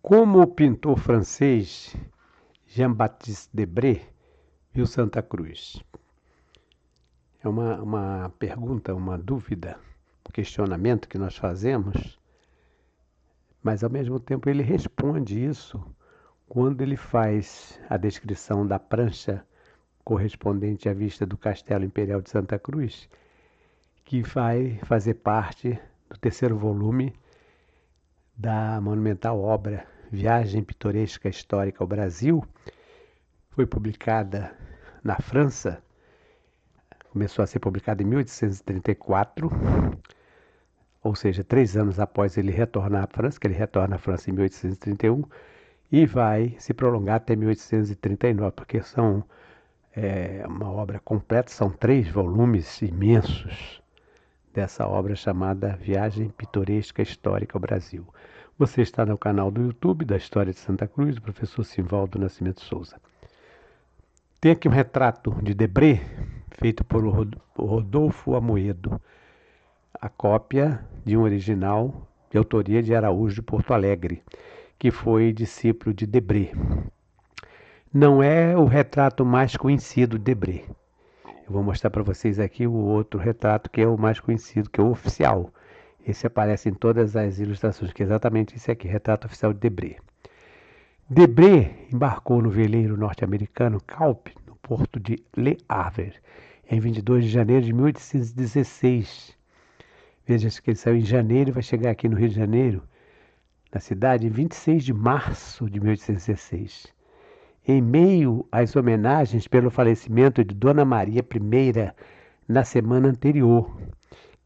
Como o pintor francês Jean-Baptiste Debré viu Santa Cruz? É uma pergunta, uma dúvida, um questionamento que nós fazemos, mas ao mesmo tempo ele responde isso quando ele faz a descrição da prancha correspondente à vista do Castelo Imperial de Santa Cruz, que vai fazer parte do terceiro volume da monumental obra Viagem Pitoresca Histórica ao Brasil. Foi publicada na França, começou a ser publicada em 1834, ou seja, 3 anos após ele retornar à França, que ele retorna à França em 1831, e vai se prolongar até 1839, porque são uma obra completa, são 3 volumes imensos dessa obra chamada Viagem Pitoresca Histórica ao Brasil. Você está no canal do YouTube da História de Santa Cruz, do professor Simvaldo Nascimento Souza. Tem aqui um retrato de Debré, feito por Rodolfo Amoedo, a cópia de um original de autoria de Araújo de Porto Alegre, que foi discípulo de Debré. Não é o retrato mais conhecido de Debré. Eu vou mostrar para vocês aqui o outro retrato que é o mais conhecido, que é o oficial. Esse aparece em todas as ilustrações, que é exatamente esse aqui, retrato oficial de Debré. Debré embarcou no veleiro norte-americano Calpe, no porto de Le Havre, em 22 de janeiro de 1816. Veja que ele saiu em janeiro e vai chegar aqui no Rio de Janeiro, na cidade, em 26 de março de 1816. Em meio às homenagens pelo falecimento de Dona Maria I na semana anterior,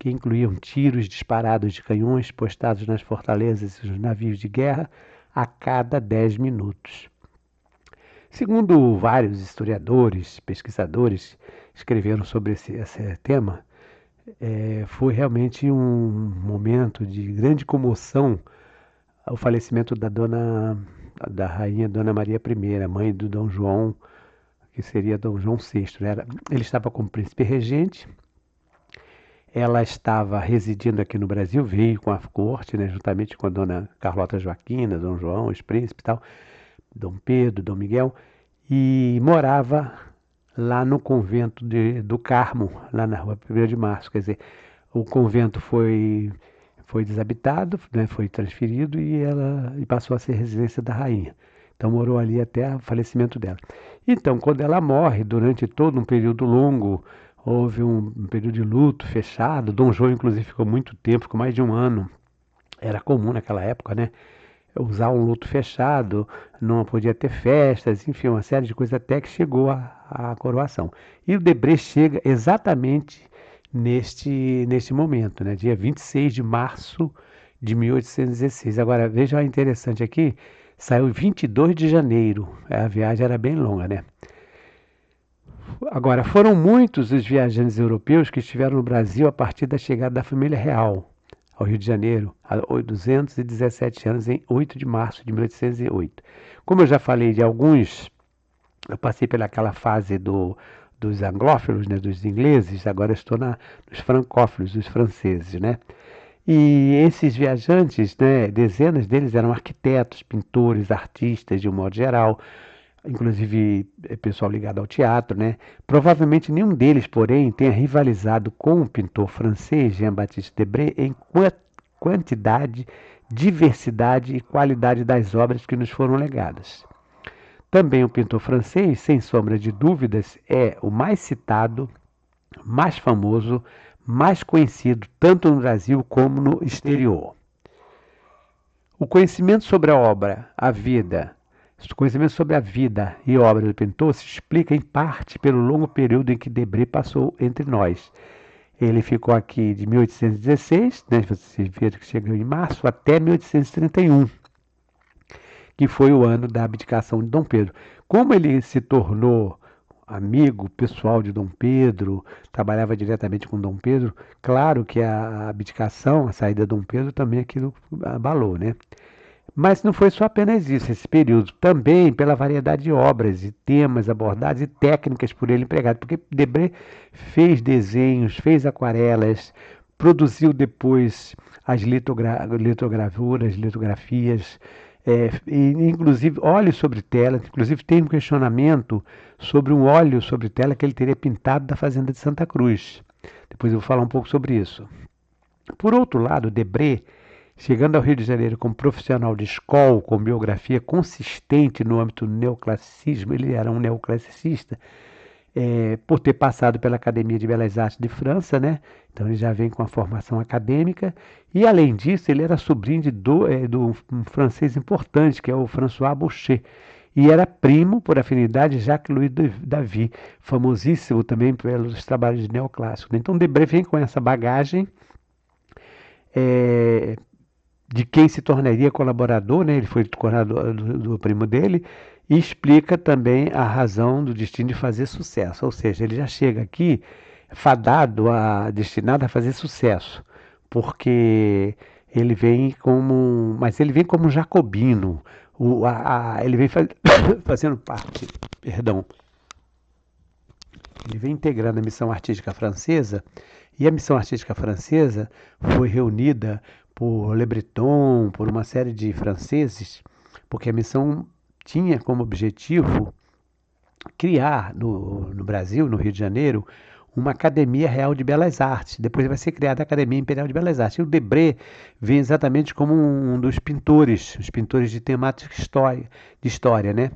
que incluíam tiros disparados de canhões postados nas fortalezas e nos navios de guerra a cada 10 minutos. Segundo vários historiadores, pesquisadores que escreveram sobre esse tema, foi realmente um momento de grande comoção o falecimento da rainha Dona Maria I, mãe do Dom João, que seria Dom João VI. Ele estava como príncipe regente, ela estava residindo aqui no Brasil, veio com a corte, juntamente com a Dona Carlota Joaquina, Dom João, os príncipes e tal, Dom Pedro, Dom Miguel, e morava lá no convento do Carmo, lá na rua 1º de Março. Quer dizer, o convento foi desabitado, foi transferido e passou a ser residência da rainha. Então morou ali até o falecimento dela. Então, quando ela morre, durante todo um período longo, houve um período de luto fechado. Dom João, inclusive, ficou muito tempo, ficou mais de um ano. Era comum naquela época, usar um luto fechado, não podia ter festas, enfim, uma série de coisas, até que chegou a coroação. E o Debré chega exatamente neste momento, dia 26 de março de 1816. Agora, veja o interessante aqui, saiu 22 de janeiro, a viagem era bem longa, Agora, foram muitos os viajantes europeus que estiveram no Brasil a partir da chegada da família real ao Rio de Janeiro, há 217 anos, em 8 de março de 1808. Como eu já falei de alguns, eu passei pelaquela fase dos anglófilos, dos ingleses, agora estou nos francófilos, dos franceses, E esses viajantes, dezenas deles eram arquitetos, pintores, artistas, de um modo geral, inclusive pessoal ligado ao teatro, Provavelmente nenhum deles, porém, tenha rivalizado com o pintor francês Jean-Baptiste Debré em quantidade, diversidade e qualidade das obras que nos foram legadas. Também o pintor francês, sem sombra de dúvidas, é o mais citado, mais famoso, mais conhecido tanto no Brasil como no exterior. O conhecimento sobre a obra, o conhecimento sobre a vida e obra do pintor se explica em parte pelo longo período em que Debré passou entre nós. Ele ficou aqui de 1816, vocês viram que chegou em março, até 1831, que foi o ano da abdicação de Dom Pedro. Como ele se tornou amigo pessoal de Dom Pedro, trabalhava diretamente com Dom Pedro, claro que a abdicação, a saída de Dom Pedro, também aquilo abalou, Mas não foi só apenas isso, esse período, também pela variedade de obras e temas abordados e técnicas por ele empregado, porque Debré fez desenhos, fez aquarelas, produziu depois as litografias, Inclusive, óleo sobre tela, inclusive tem um questionamento sobre um óleo sobre tela que ele teria pintado da fazenda de Santa Cruz. Depois eu vou falar um pouco sobre isso. Por outro lado, Debré, chegando ao Rio de Janeiro como profissional de escola, com biografia consistente no âmbito do neoclassicismo, ele era um neoclassicista, por ter passado pela Academia de Belas Artes de França, né? Então ele já vem com a formação acadêmica e, além disso, ele era sobrinho de um francês importante, que é o François Boucher, e era primo, por afinidade, de Jacques-Louis David, famosíssimo também pelos trabalhos de neoclássico. Então Debré vem com essa bagagem de quem se tornaria colaborador, né? Ele foi colaborador do primo dele, e explica também a razão do destino de fazer sucesso. Ou seja, ele já chega aqui destinado a fazer sucesso, porque mas ele vem como jacobino, ele vem fazendo parte, perdão, ele vem integrando a missão artística francesa, e a missão artística francesa foi reunida por Le Breton, por uma série de franceses, porque a missão tinha como objetivo criar no Brasil, no Rio de Janeiro, uma Academia Real de Belas Artes. Depois vai ser criada a Academia Imperial de Belas Artes. E o Debré vem exatamente como um dos pintores, os pintores de temática de história, né?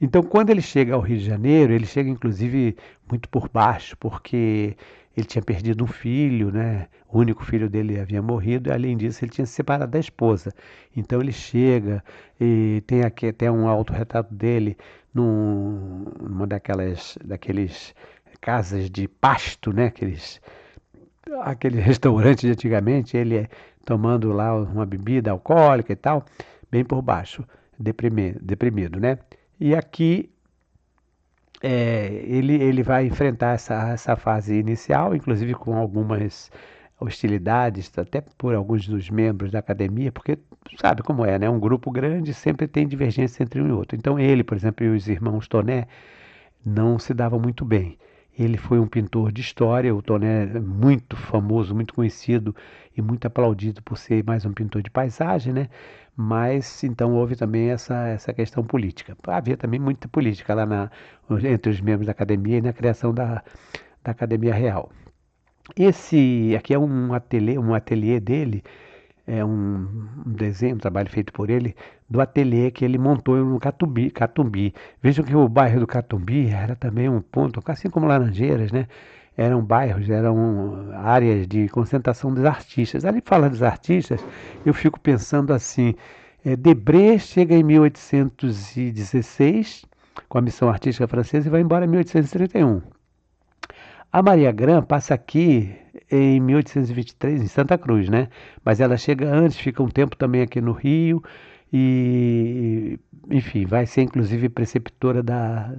Então, quando ele chega ao Rio de Janeiro, ele chega inclusive muito por baixo, porque ele tinha perdido um filho, né? O único filho dele havia morrido, e além disso, ele tinha se separado da esposa. Então, ele chega e tem aqui até um autorretrato dele numa daqueles casas de pasto, né? Aquele restaurante de antigamente, ele tomando lá uma bebida alcoólica e tal, bem por baixo, deprimido, né? E aqui ele vai enfrentar essa fase inicial, inclusive com algumas hostilidades, até por alguns dos membros da academia, porque sabe como é, né? Um grupo grande sempre tem divergência entre um e outro. Então ele, por exemplo, e os irmãos Toné não se davam muito bem. Ele foi um pintor de história, o Toné é muito famoso, muito conhecido e muito aplaudido por ser mais um pintor de paisagem, né? Mas então houve também essa questão política. Havia também muita política lá entre os membros da academia e na criação da Academia Real. Esse aqui é um ateliê dele, é um desenho, um trabalho feito por ele, do ateliê que ele montou no Catumbi. Vejam que o bairro do Catumbi era também um ponto, assim como Laranjeiras, né? Eram bairros, eram áreas de concentração dos artistas. Ali fala dos artistas, eu fico pensando assim, Debré chega em 1816 com a missão artística francesa e vai embora em 1831. A Maria Grã passa aqui em 1823, em Santa Cruz, né? Mas ela chega antes, fica um tempo também aqui no Rio e, enfim, vai ser inclusive preceptora da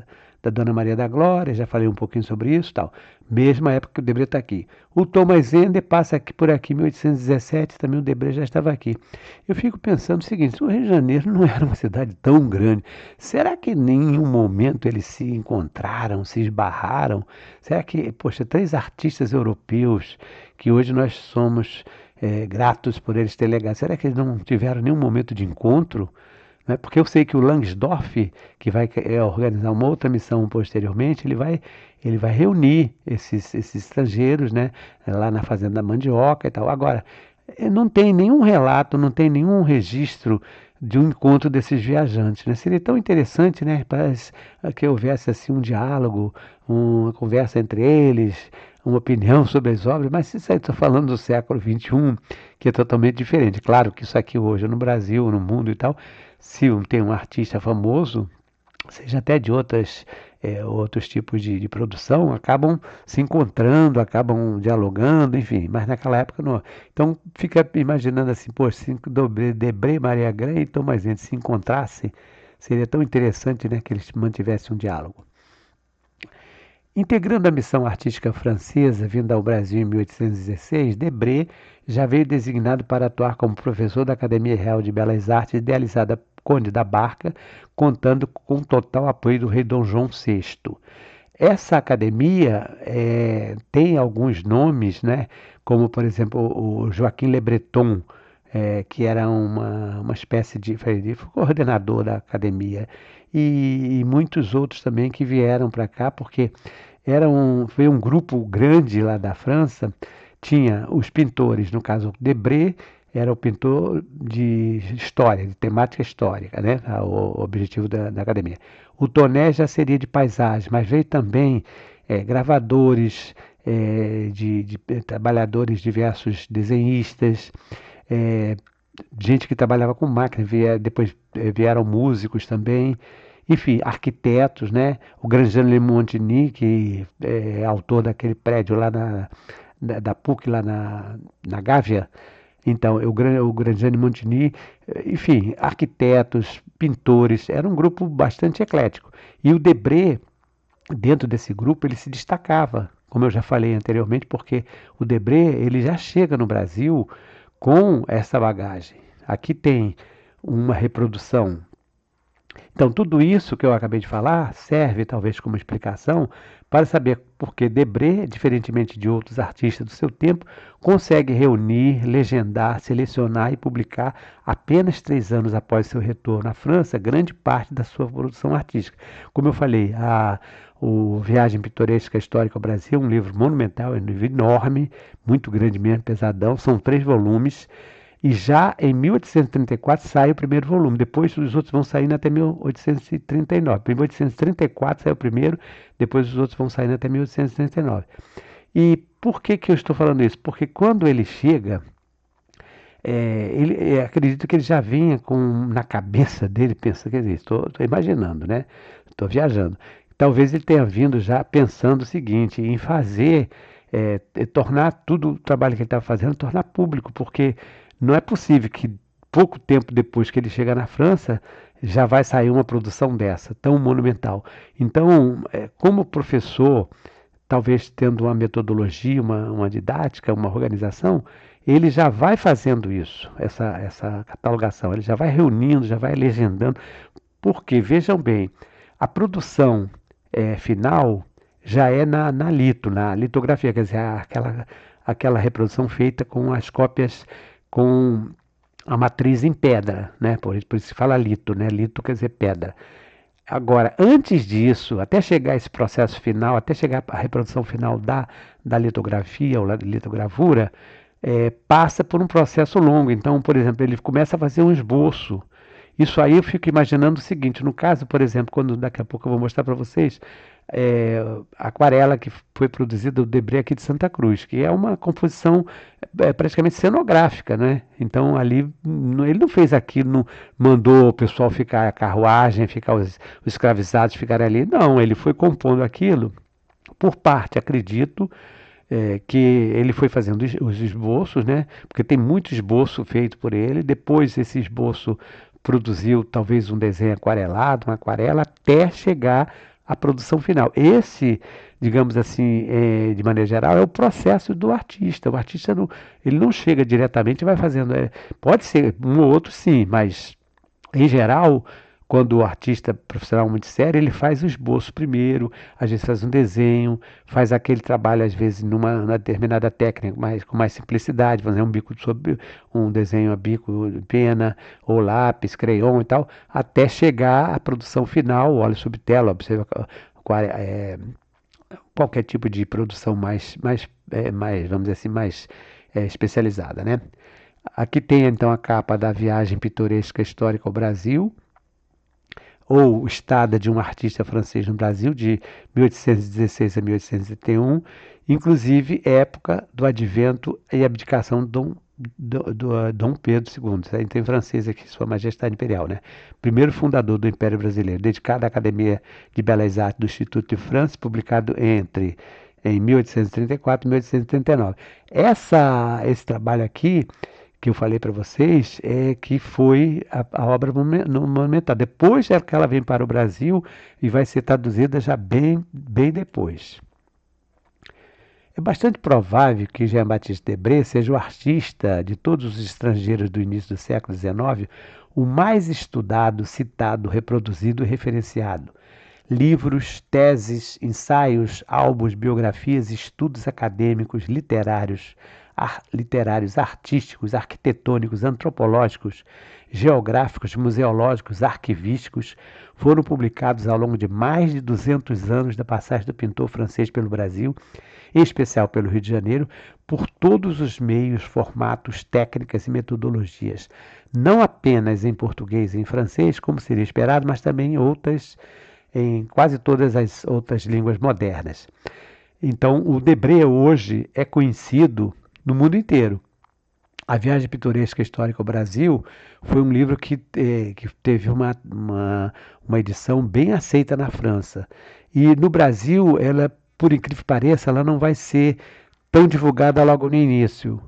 Dona Maria da Glória, já falei um pouquinho sobre isso e tal. Mesma época que o Debré está aqui. O Thomas Ender passa aqui por aqui em 1817, também o Debré já estava aqui. Eu fico pensando o seguinte, o Rio de Janeiro não era uma cidade tão grande, será que em nenhum momento eles se encontraram, se esbarraram? Será que, poxa, três artistas europeus que hoje nós somos gratos por eles terem legado, será que eles não tiveram nenhum momento de encontro? Né? Porque eu sei que o Langsdorff, que vai organizar uma outra missão posteriormente, ele vai reunir esses estrangeiros, né, lá na Fazenda da Mandioca e tal. Agora, não tem nenhum relato, não tem nenhum registro de um encontro desses viajantes, né? Seria tão interessante, né, para que houvesse assim um diálogo, uma conversa entre eles, uma opinião sobre as obras, mas isso aí estou falando do século XXI, que é totalmente diferente. Claro que isso aqui hoje no Brasil, no mundo e tal, se tem um artista famoso, seja até de outros tipos de produção, acabam se encontrando, acabam dialogando, enfim, mas naquela época não. Então fica imaginando assim, poxa, se Debré, Maria Grã e Thomas Ender se encontrassem, seria tão interessante, né, que eles mantivessem um diálogo. Integrando a missão artística francesa, vinda ao Brasil em 1816, Debré já veio designado para atuar como professor da Academia Real de Belas Artes, idealizada Conde da Barca, contando com o total apoio do rei Dom João VI. Essa academia tem alguns nomes, né, como por exemplo o Joaquim Le Breton, que era uma espécie de, ele foi coordenador da academia, e muitos outros também que vieram para cá, porque foi um grupo grande lá da França, tinha os pintores, no caso Debré, era o pintor de história, de temática histórica, né? O objetivo da academia. O Toné já seria de paisagem, mas veio também gravadores, trabalhadores diversos, desenhistas, é, gente que trabalhava com máquina, depois vieram músicos também, enfim, arquitetos, né? O Grandjean Le Montigny, que é autor daquele prédio lá da PUC, lá na Gávea. Então, o Grandjean Montigny, enfim, arquitetos, pintores, era um grupo bastante eclético. E o Debré, dentro desse grupo, ele se destacava, como eu já falei anteriormente, porque o Debré, ele já chega no Brasil com essa bagagem. Aqui tem uma reprodução. Então, tudo isso que eu acabei de falar serve talvez como explicação para saber por que Debré, diferentemente de outros artistas do seu tempo, consegue reunir, legendar, selecionar e publicar apenas 3 anos após seu retorno à França, grande parte da sua produção artística. Como eu falei, o Viagem Pitoresca Histórica ao Brasil é um livro monumental, é um livro enorme, muito grande mesmo, pesadão, são 3 volumes. E já em 1834 sai o primeiro volume. Depois os outros vão saindo até 1839. Em 1834 sai o primeiro, depois os outros vão saindo até 1839. E por que eu estou falando isso? Porque quando ele chega, acredito que ele já vinha na cabeça dele, pensa, quer dizer, estou imaginando, né? Estou viajando. Talvez ele tenha vindo já pensando o seguinte, em fazer, tornar tudo o trabalho que ele estava fazendo, tornar público, porque não é possível que pouco tempo depois que ele chega na França, já vai sair uma produção dessa, tão monumental. Então, como professor, talvez tendo uma metodologia, uma didática, uma organização, ele já vai fazendo isso, essa catalogação, ele já vai reunindo, já vai legendando, porque, vejam bem, a produção final já é na litografia, quer dizer, aquela reprodução feita com as cópias com a matriz em pedra, né? Por isso se fala lito, né? Lito quer dizer pedra. Agora, antes disso, até chegar esse processo final, até chegar à reprodução final da litografia ou da litogravura, passa por um processo longo. Então, por exemplo, ele começa a fazer um esboço. Isso aí eu fico imaginando o seguinte, no caso, por exemplo, quando daqui a pouco eu vou mostrar para vocês, a aquarela que foi produzida do Debré aqui de Santa Cruz, que é uma composição praticamente cenográfica, né? Então ali ele não fez aquilo, não mandou o pessoal ficar a carruagem, ficar os escravizados ficarem ali. Não, ele foi compondo aquilo por parte, acredito, que ele foi fazendo os esboços, né? Porque tem muito esboço feito por ele. Depois esse esboço produziu talvez um desenho aquarelado, uma aquarela, até chegar à produção final. Esse, digamos assim, de maneira geral, é o processo do artista. O artista ele não chega diretamente e vai fazendo. Pode ser um ou outro, sim, mas em geral, quando o artista profissional muito sério, ele faz o esboço primeiro, às vezes faz um desenho, faz aquele trabalho, às vezes, numa determinada técnica, com mais simplicidade, fazer um desenho a bico, pena, ou lápis, crayon e tal, até chegar à produção final, óleo sob tela, observa qualquer tipo de produção mais, vamos dizer assim, mais especializada, né? Aqui tem então a capa da Viagem Pitoresca Histórica ao Brasil, ou Estada de um Artista Francês no Brasil, de 1816 a 1831, inclusive época do advento e abdicação do Dom Pedro II, então em francês aqui, Sua Majestade Imperial, né? Primeiro fundador do Império Brasileiro, dedicado à Academia de Belas Artes do Instituto de França, publicado em 1834 e 1839. Esse trabalho aqui que eu falei para vocês é que foi a obra monumental. Depois é que ela vem para o Brasil e vai ser traduzida já bem depois. É bastante provável que Jean-Baptiste Debré seja o artista de todos os estrangeiros do início do século XIX, o mais estudado, citado, reproduzido e referenciado. Livros, teses, ensaios, álbuns, biografias, estudos acadêmicos, literários, literários, artísticos, arquitetônicos, antropológicos, geográficos, museológicos, arquivísticos foram publicados ao longo de mais de 200 anos da passagem do pintor francês pelo Brasil, em especial pelo Rio de Janeiro, por todos os meios, formatos, técnicas e metodologias, não apenas em português e em francês, como seria esperado, mas também em quase todas as outras línguas modernas. Então, o Debré hoje é conhecido no mundo inteiro. A Viagem Pitoresca Histórica ao Brasil foi um livro que teve uma edição bem aceita na França. E no Brasil, ela, por incrível que pareça, ela não vai ser tão divulgada logo no início.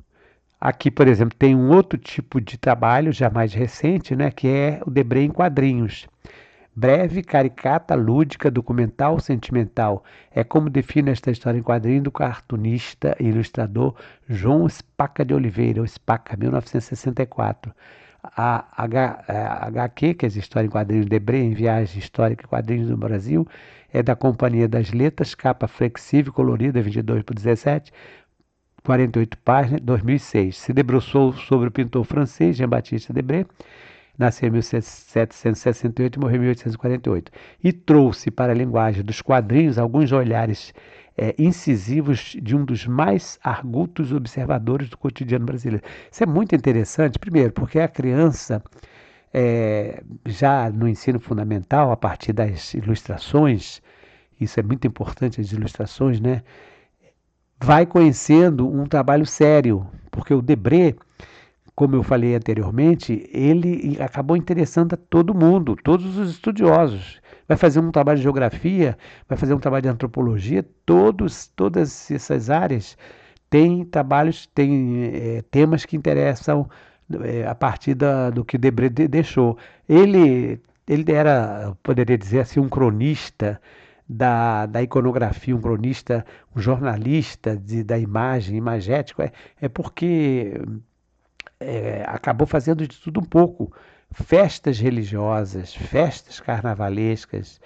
Aqui, por exemplo, tem um outro tipo de trabalho, já mais recente, né, que é o Debré em quadrinhos. Breve, caricata, lúdica, documental, sentimental. É como define esta história em quadrinho do cartunista e ilustrador João Spaca de Oliveira, ou Spaca, 1964. A HQ, que é a história em quadrinhos Debré, em Viagem Histórica e Quadrinhos do Brasil, é da Companhia das Letras, capa flexível, colorida, 22x17, 48 páginas, 2006. Se debruçou sobre o pintor francês Jean-Baptiste Debré, nasceu em 1768 e morreu em 1848. E trouxe para a linguagem dos quadrinhos alguns olhares incisivos de um dos mais argutos observadores do cotidiano brasileiro. Isso é muito interessante, primeiro, porque a criança, já no ensino fundamental, a partir das ilustrações, isso é muito importante, as ilustrações, né? Vai conhecendo um trabalho sério, porque o Debré, como eu falei anteriormente, ele acabou interessando a todo mundo, todos os estudiosos. Vai fazer um trabalho de geografia, vai fazer um trabalho de antropologia, todas essas áreas têm trabalhos, têm temas que interessam a partir do que Debré deixou. Ele era, poderia dizer assim, um cronista da iconografia, um cronista, um jornalista da imagem, imagético, porque acabou fazendo de tudo um pouco. Festas religiosas, festas carnavalescas,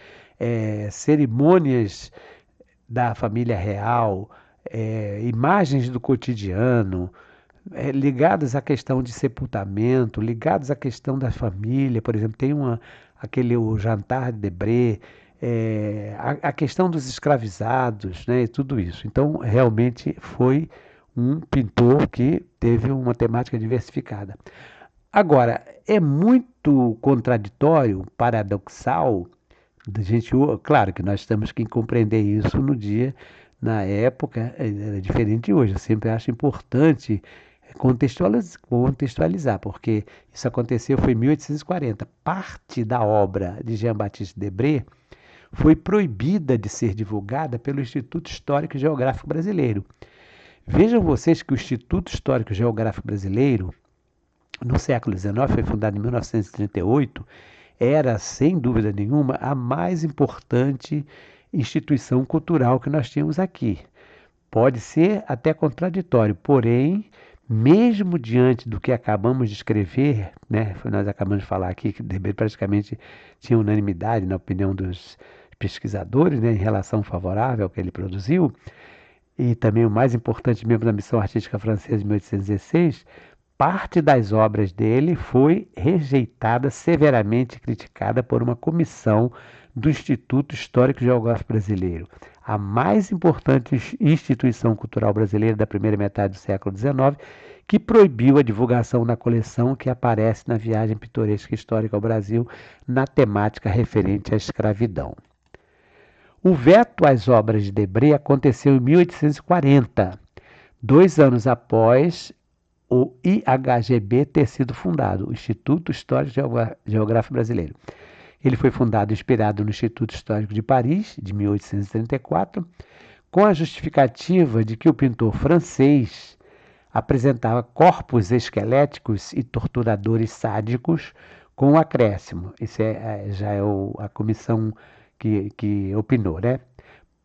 cerimônias da família real, imagens do cotidiano, ligadas à questão de sepultamento, ligadas à questão da família. Por exemplo, tem o jantar de Debré, a questão dos escravizados, né, e tudo isso. Então, realmente foi um pintor que teve uma temática diversificada. Agora, é muito contraditório, paradoxal, claro que nós temos que compreender isso na época, era diferente de hoje. Eu sempre acho importante contextualizar, porque isso aconteceu foi em 1840. Parte da obra de Jean-Baptiste Debré foi proibida de ser divulgada pelo Instituto Histórico e Geográfico Brasileiro. Vejam vocês que o Instituto Histórico e Geográfico Brasileiro, no século XIX, foi fundado em 1938, era, sem dúvida nenhuma, a mais importante instituição cultural que nós tínhamos aqui. Pode ser até contraditório, porém, mesmo diante do que acabamos de escrever, né, nós acabamos de falar aqui que Debré praticamente tinha unanimidade na opinião dos pesquisadores, né, em relação favorável ao que ele produziu, e também o mais importante membro da Missão Artística Francesa de 1816, parte das obras dele foi rejeitada, severamente criticada por uma comissão do Instituto Histórico e Geográfico Brasileiro, a mais importante instituição cultural brasileira da primeira metade do século XIX, que proibiu a divulgação da coleção que aparece na Viagem Pitoresca Histórica ao Brasil, na temática referente à escravidão. O veto às obras de Debré aconteceu em 1840, 2 anos após o IHGB ter sido fundado, o Instituto Histórico e Geográfico Brasileiro. Ele foi fundado inspirado no Instituto Histórico de Paris, de 1834, com a justificativa de que o pintor francês apresentava corpos esqueléticos e torturadores sádicos com um acréscimo. Isso já é a comissão que opinou, né?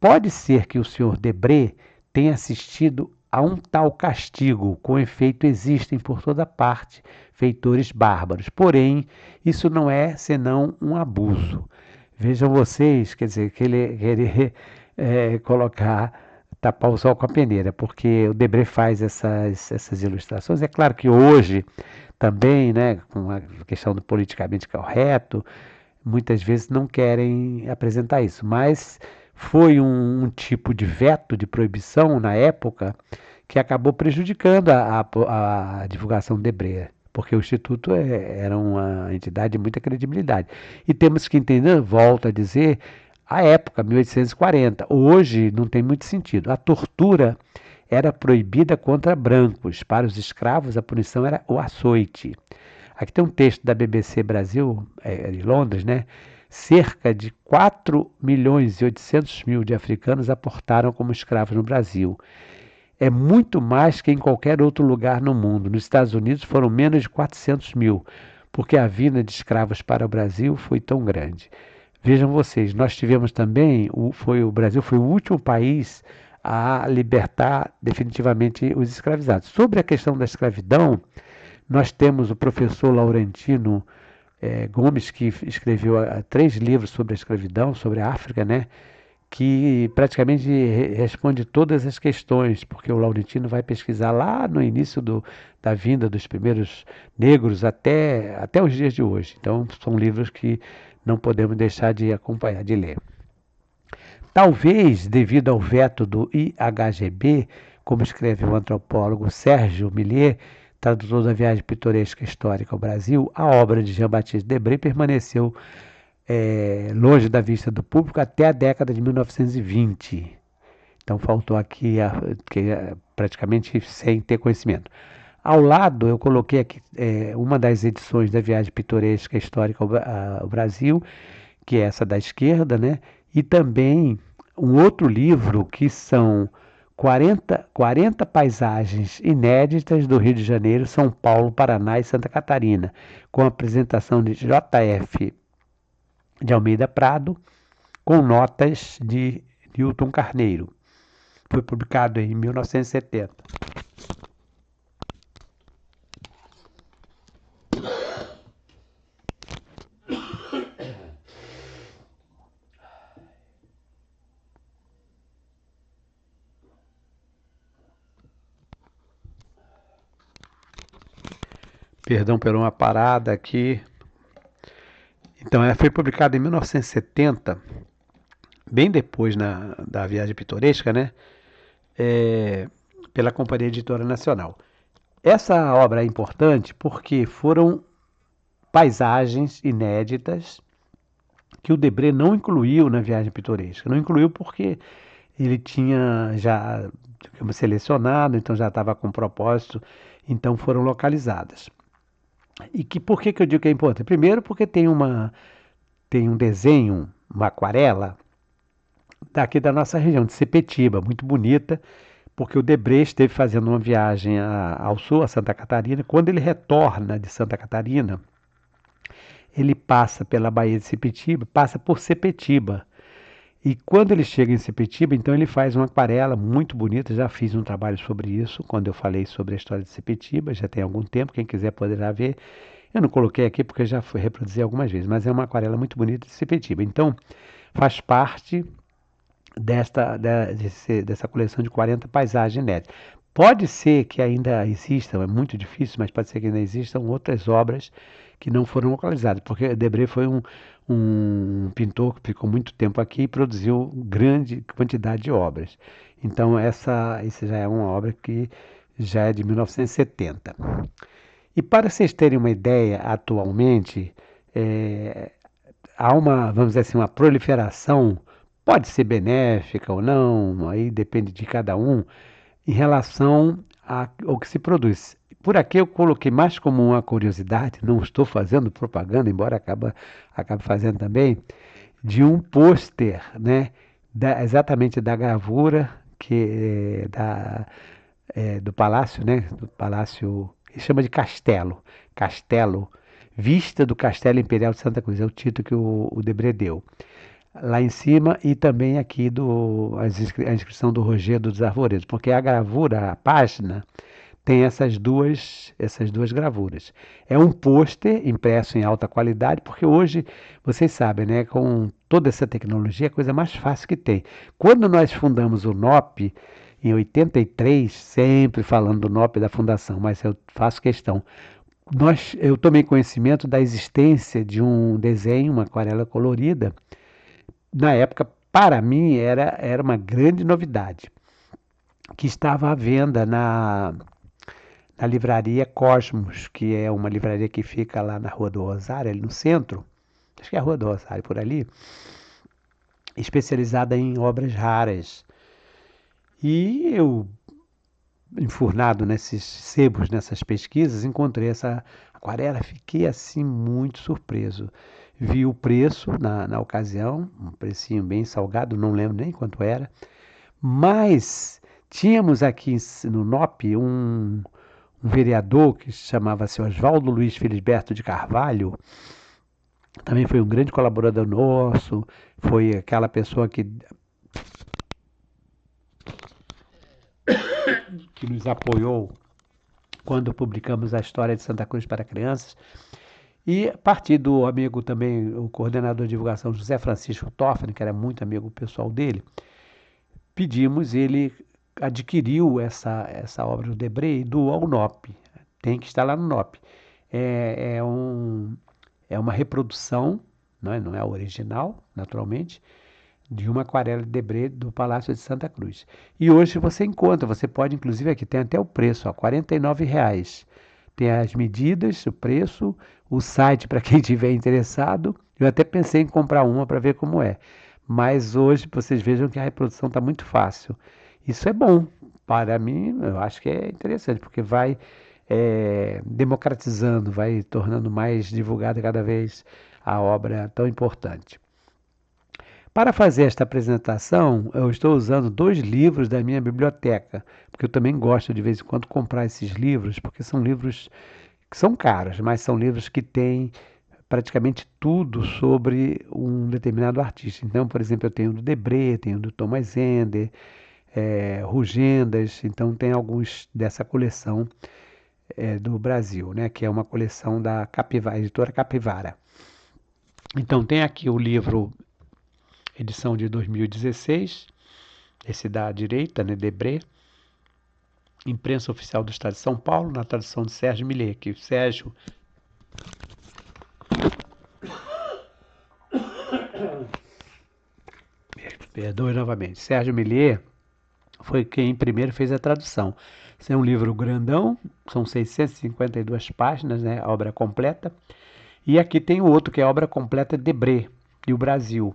Pode ser que o senhor Debré tenha assistido a um tal castigo, com efeito existem por toda parte feitores bárbaros. Porém, isso não é senão um abuso. Vejam vocês, quer dizer, querer colocar tapar o sol com a peneira, porque o Debré faz essas ilustrações. É claro que hoje também, né, com a questão do politicamente correto, muitas vezes não querem apresentar isso, mas foi um tipo de veto, de proibição na época, que acabou prejudicando a divulgação do Debré, porque o Instituto era uma entidade de muita credibilidade. E temos que entender, volto a dizer, a época, 1840. Hoje não tem muito sentido. A tortura era proibida contra brancos. Para os escravos, a punição era o açoite. Aqui tem um texto da BBC Brasil, de Londres, né? Cerca de 4 milhões e 800 mil de africanos aportaram como escravos no Brasil. É muito mais que em qualquer outro lugar no mundo. Nos Estados Unidos foram menos de 400 mil, porque a vinda de escravos para o Brasil foi tão grande. Vejam vocês, nós tivemos também, o Brasil foi o último país a libertar definitivamente os escravizados. Sobre a questão da escravidão, nós temos o professor Laurentino Gomes, que escreveu 3 livros sobre a escravidão, sobre a África, né? Que praticamente responde todas as questões, porque o Laurentino vai pesquisar lá no início da vinda dos primeiros negros até os dias de hoje. Então, são livros que não podemos deixar de acompanhar, de ler. Talvez, devido ao veto do IHGB, como escreve o antropólogo Sérgio Millier, tradutor da Viagem Pitoresca Histórica ao Brasil, a obra de Jean-Baptiste Debré permaneceu longe da vista do público até a década de 1920. Então faltou aqui praticamente sem ter conhecimento. Ao lado eu coloquei aqui uma das edições da Viagem Pitoresca Histórica ao Brasil, que é essa da esquerda, né? E também um outro livro que são 40 paisagens inéditas do Rio de Janeiro, São Paulo, Paraná e Santa Catarina, com a apresentação de J.F. de Almeida Prado, com notas de Newton Carneiro. Foi publicado em 1970. Perdão por uma parada aqui. Então, ela foi publicada em 1970, bem depois da Viagem Pitoresca, né? Pela Companhia Editora Nacional. Essa obra é importante porque foram paisagens inéditas que o Debré não incluiu na Viagem Pitoresca. Não incluiu porque ele tinha já, digamos, selecionado, então já estava com propósito, então foram localizadas. E por que eu digo que é importante? Primeiro porque tem um desenho, uma aquarela, daqui da nossa região, de Sepetiba, muito bonita, porque o Debré esteve fazendo uma viagem ao sul, a Santa Catarina. Quando ele retorna de Santa Catarina, ele passa pela Baía de Sepetiba, passa por Sepetiba. E quando ele chega em Sepetiba, então ele faz uma aquarela muito bonita. Já fiz um trabalho sobre isso, quando eu falei sobre a história de Sepetiba, já tem algum tempo, quem quiser poderá ver. Eu não coloquei aqui porque já fui reproduzir algumas vezes, mas é uma aquarela muito bonita de Sepetiba. Então, faz parte dessa coleção de 40 paisagens inéditas. Pode ser que ainda existam, é muito difícil, mas pode ser que ainda existam outras obras que não foram localizadas, porque Debré foi um pintor que ficou muito tempo aqui e produziu grande quantidade de obras. Então essa já é uma obra que já é de 1970. E para vocês terem uma ideia, atualmente há vamos dizer assim, uma proliferação, pode ser benéfica ou não, aí depende de cada um, em relação ao que se produz. Por aqui eu coloquei mais como uma curiosidade, não estou fazendo propaganda, embora acabe fazendo também, de um pôster, né, exatamente da gravura do palácio, né, do palácio que chama de Castelo, Vista do Castelo Imperial de Santa Cruz, é o título que o Debré deu. Lá em cima e também aqui a inscrição do Rogério dos Arvoredos, porque a gravura, a página, tem essas duas gravuras. É um pôster impresso em alta qualidade, porque hoje, vocês sabem, né, com toda essa tecnologia é a coisa mais fácil que tem. Quando nós fundamos o NOP, em 83, sempre falando do NOP da fundação, mas eu faço questão. Eu tomei conhecimento da existência de um desenho, uma aquarela colorida. Na época, para mim, era uma grande novidade, que estava à venda na livraria Cosmos, que é uma livraria que fica lá na Rua do Rosário, ali no centro, acho que é a Rua do Rosário, por ali, especializada em obras raras. E eu, enfurnado nesses sebos, nessas pesquisas, encontrei essa aquarela, fiquei assim muito surpreso. Vi o preço na ocasião, um precinho bem salgado, não lembro nem quanto era, mas tínhamos aqui no NOP um vereador que chamava-se Oswaldo Luiz Felisberto de Carvalho, também foi um grande colaborador nosso, foi aquela pessoa que nos apoiou quando publicamos a história de Santa Cruz para crianças. E a partir do amigo também, o coordenador de divulgação José Francisco Toffani, que era muito amigo pessoal dele, ele adquiriu essa obra do Debré e doou ao NOP. Tem que estar lá no NOP. É uma reprodução, não é a original, naturalmente, de uma aquarela de Debré do Palácio de Santa Cruz. E hoje você encontra, você pode, inclusive aqui tem até o preço, R$ 49,00. Tem as medidas, o preço, o site para quem estiver interessado. Eu até pensei em comprar uma para ver como é. Mas hoje vocês vejam que a reprodução está muito fácil. Isso é bom. Para mim, eu acho que é interessante, porque vai democratizando, vai tornando mais divulgada cada vez a obra tão importante. Para fazer esta apresentação, eu estou usando 2 livros da minha biblioteca, porque eu também gosto de vez em quando comprar esses livros, porque são livros que são caros, mas são livros que têm praticamente tudo sobre um determinado artista. Então, por exemplo, eu tenho do Debré, tenho do Thomas Ender, Rugendas, então tem alguns dessa coleção do Brasil, né, que é uma coleção da Capivara, editora Capivara. Então tem aqui o livro edição de 2016, esse da direita, né, Debré, Imprensa Oficial do Estado de São Paulo, na tradução de Sérgio Millet, que o Sérgio perdoe novamente, Sérgio Millet foi quem primeiro fez a tradução. Esse é um livro grandão, são 652 páginas, né, a obra completa. E aqui tem o outro, que é a obra completa Debré e o Brasil.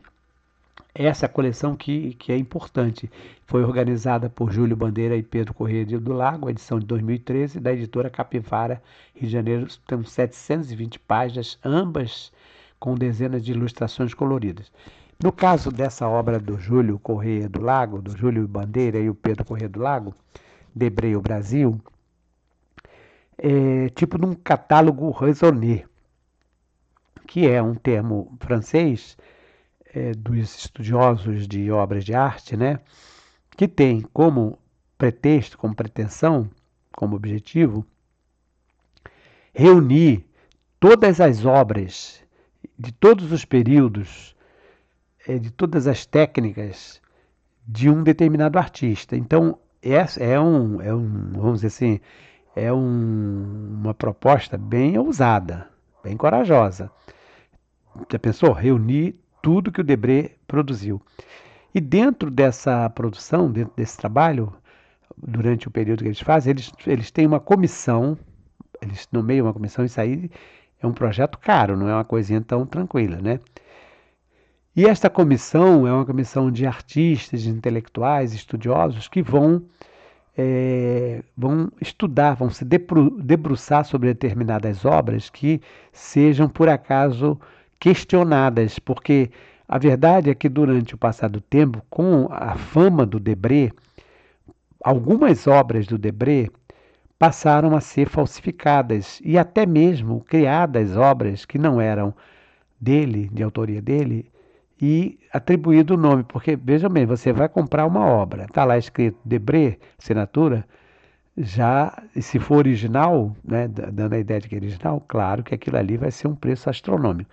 Essa coleção que é importante. Foi organizada por Júlio Bandeira e Pedro Corrêa do Lago, a edição de 2013, da editora Capivara, Rio de Janeiro. Tem 720 páginas, ambas com dezenas de ilustrações coloridas. No caso dessa obra do Júlio Corrêa do Lago, do Júlio Bandeira e o Pedro Corrêa do Lago, Debré e o Brasil, é tipo de um catálogo raisonné, que é um termo francês dos estudiosos de obras de arte, né, que tem como pretexto, como pretensão, como objetivo, reunir todas as obras de todos os períodos, de todas as técnicas de um determinado artista. Então, essa vamos dizer assim, uma proposta bem ousada, bem corajosa. Já pensou? Reunir tudo que o Debré produziu. E dentro dessa produção, dentro desse trabalho, durante o período que eles fazem, eles têm uma comissão, eles nomeiam uma comissão, isso aí é um projeto caro, não é uma coisinha tão tranquila, né? E esta comissão é uma comissão de artistas, de intelectuais, estudiosos que vão estudar, vão se debruçar sobre determinadas obras que sejam, por acaso, questionadas, porque a verdade é que durante o passar do tempo, com a fama do Debré, algumas obras do Debré passaram a ser falsificadas e até mesmo criadas obras que não eram dele, de autoria dele, e atribuído o nome, porque veja bem, você vai comprar uma obra, está lá escrito Debré, assinatura, já, se for original, né, dando a ideia de que é original, claro que aquilo ali vai ser um preço astronômico.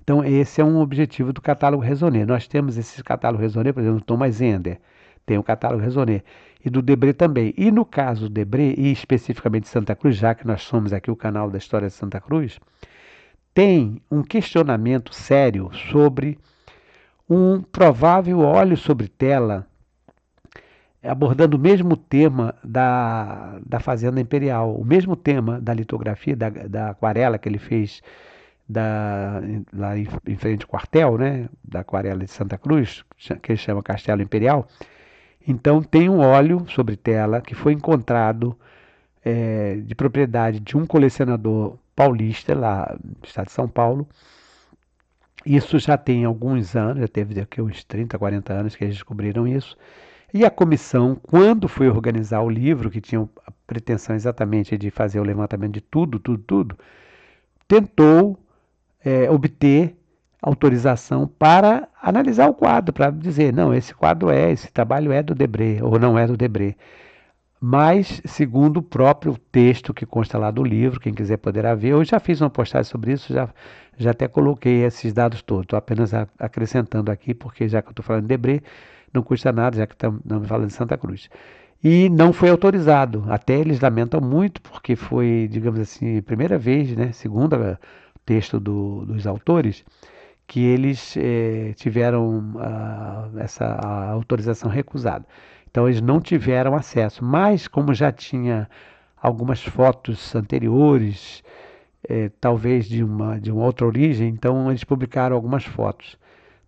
Então, esse é um objetivo do catálogo Raisonné. Nós temos esse catálogo Raisonné, por exemplo, do Thomas Ender, tem o catálogo Raisonné, e do Debré também. E no caso do Debré, e especificamente de Santa Cruz, já que nós somos aqui o canal da história de Santa Cruz, tem um questionamento sério sobre um provável óleo sobre tela, abordando o mesmo tema da Fazenda Imperial, o mesmo tema da litografia, da aquarela que ele fez lá em frente ao quartel, né, da aquarela de Santa Cruz, que ele chama Castelo Imperial. Então tem um óleo sobre tela que foi encontrado de propriedade de um colecionador paulista, lá no estado de São Paulo. Isso já tem alguns anos, já teve aqui uns 30, 40 anos que eles descobriram isso. E a comissão, quando foi organizar o livro, que tinha a pretensão exatamente de fazer o levantamento de tudo, tentou obter autorização para analisar o quadro, para dizer, não, esse trabalho é do Debré, ou não é do Debré. Mas, segundo o próprio texto que consta lá do livro, quem quiser poderá ver, eu já fiz uma postagem sobre isso, já até coloquei esses dados todos, estou apenas acrescentando aqui, porque já que eu estou falando de Debré, não custa nada, já que estamos falando de Santa Cruz. E não foi autorizado, até eles lamentam muito, porque foi, digamos assim, a primeira vez, né, segundo o texto dos autores, que eles tiveram essa autorização recusada. Então eles não tiveram acesso, mas como já tinha algumas fotos anteriores, talvez de uma outra origem, então eles publicaram algumas fotos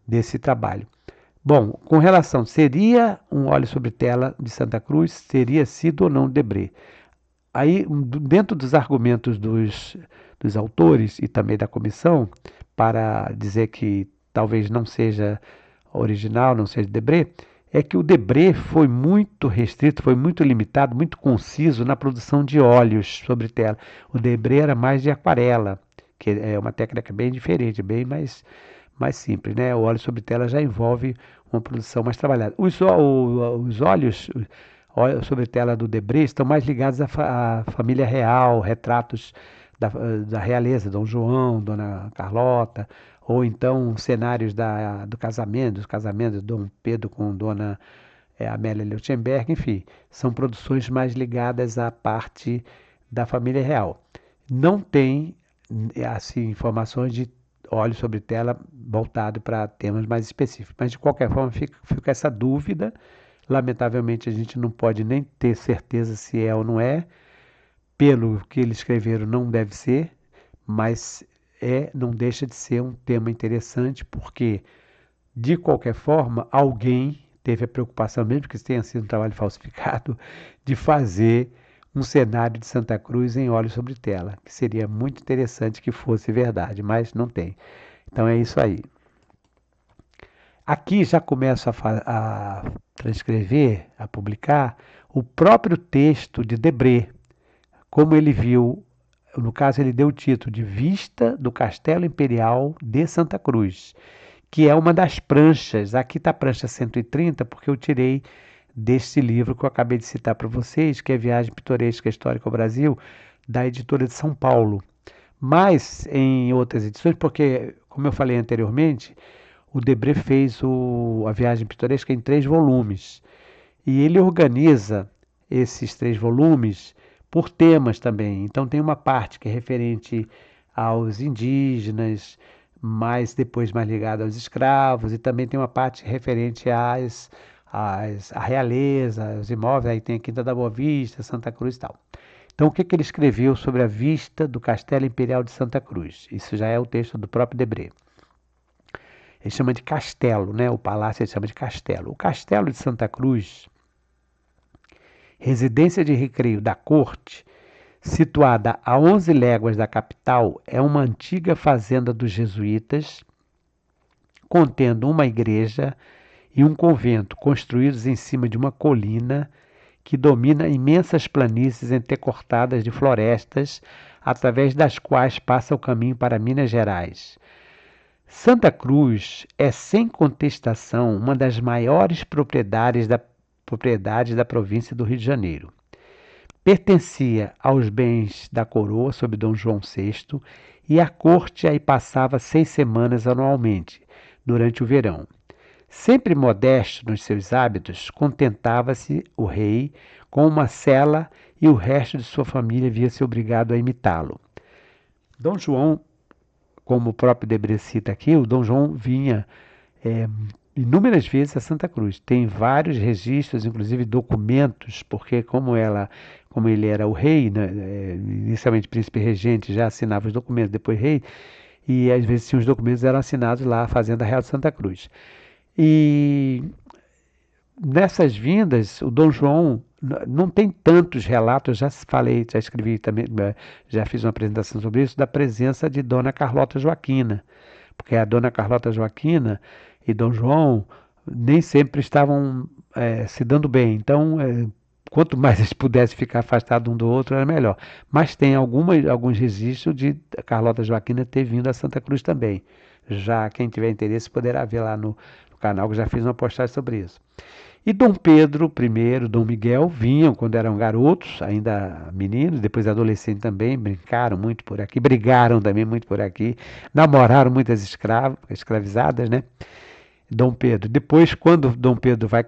desse trabalho. Bom, com relação, seria um óleo sobre tela de Santa Cruz, teria sido ou não Debré? Aí, dentro dos argumentos dos autores e também da comissão, para dizer que talvez não seja original, não seja Debré, é que o Debré foi muito restrito, foi muito limitado, muito conciso na produção de óleos sobre tela. O Debré era mais de aquarela, que é uma técnica bem diferente, bem mais simples, né? O óleo sobre tela já envolve uma produção mais trabalhada. Os óleos sobre tela do Debré estão mais ligados à família real, retratos da realeza, Dom João, Dona Carlota, ou então cenários dos casamentos de Dom Pedro com Dona Amélia Leutenberg, enfim, são produções mais ligadas à parte da família real. Não tem assim informações de óleo sobre tela voltado para temas mais específicos, mas de qualquer forma fica essa dúvida. Lamentavelmente a gente não pode nem ter certeza se é ou não é. Pelo que eles escreveram, não deve ser, mas não deixa de ser um tema interessante, porque, de qualquer forma, alguém teve a preocupação, mesmo que tenha sido um trabalho falsificado, de fazer um cenário de Santa Cruz em óleo sobre tela, que seria muito interessante que fosse verdade, mas não tem. Então é isso aí. Aqui já começo a transcrever, a publicar, o próprio texto de Debré, como ele viu, no caso ele deu o título de Vista do Castelo Imperial de Santa Cruz, que é uma das pranchas, aqui está a prancha 130, porque eu tirei deste livro que eu acabei de citar para vocês, que é Viagem Pitoresca Histórica ao Brasil, da editora de São Paulo. Mas em outras edições, porque, como eu falei anteriormente, o Debré fez a Viagem Pitoresca em 3 volumes. E ele organiza esses 3 volumes por temas também. Então tem uma parte que é referente aos indígenas, mas depois mais ligada aos escravos, e também tem uma parte referente à realeza, aos imóveis, aí tem a Quinta da Boa Vista, Santa Cruz e tal. Então o que ele escreveu sobre a vista do Castelo Imperial de Santa Cruz? Isso já é o texto do próprio Debré. Ele chama de castelo, né? O palácio ele chama de castelo. O Castelo de Santa Cruz, residência de recreio da corte, situada a 11 léguas da capital, é uma antiga fazenda dos jesuítas, contendo uma igreja e um convento construídos em cima de uma colina que domina imensas planícies entrecortadas de florestas, através das quais passa o caminho para Minas Gerais. Santa Cruz é, sem contestação, uma das maiores propriedades da província do Rio de Janeiro. pertencia aos bens da coroa sob Dom João VI e a corte aí passava 6 semanas anualmente, durante o verão. Sempre modesto nos seus hábitos, contentava-se o rei com uma cela e o resto de sua família via-se obrigado a imitá-lo. Dom João, como o próprio Debré cita aqui, o Dom João vinha inúmeras vezes a Santa Cruz. Tem vários registros, inclusive documentos, porque como ele era o rei, né, inicialmente príncipe regente, já assinava os documentos, depois rei, e às vezes os documentos eram assinados lá, a Fazenda Real de Santa Cruz. E nessas vindas, o Dom João não tem tantos relatos, já falei, já escrevi também, já fiz uma apresentação sobre isso, da presença de Dona Carlota Joaquina, porque a Dona Carlota Joaquina e Dom João nem sempre estavam se dando bem, então quanto mais eles pudessem ficar afastados um do outro era melhor. Mas tem alguns registros de Carlota Joaquina ter vindo a Santa Cruz também. Já quem tiver interesse poderá ver lá no canal que já fiz uma postagem sobre isso. E Dom Pedro I, Dom Miguel vinham quando eram garotos, ainda meninos, depois adolescentes também, brincaram muito por aqui, brigaram também muito por aqui, namoraram muitas escravizadas, né? Dom Pedro. Depois, quando Dom Pedro vai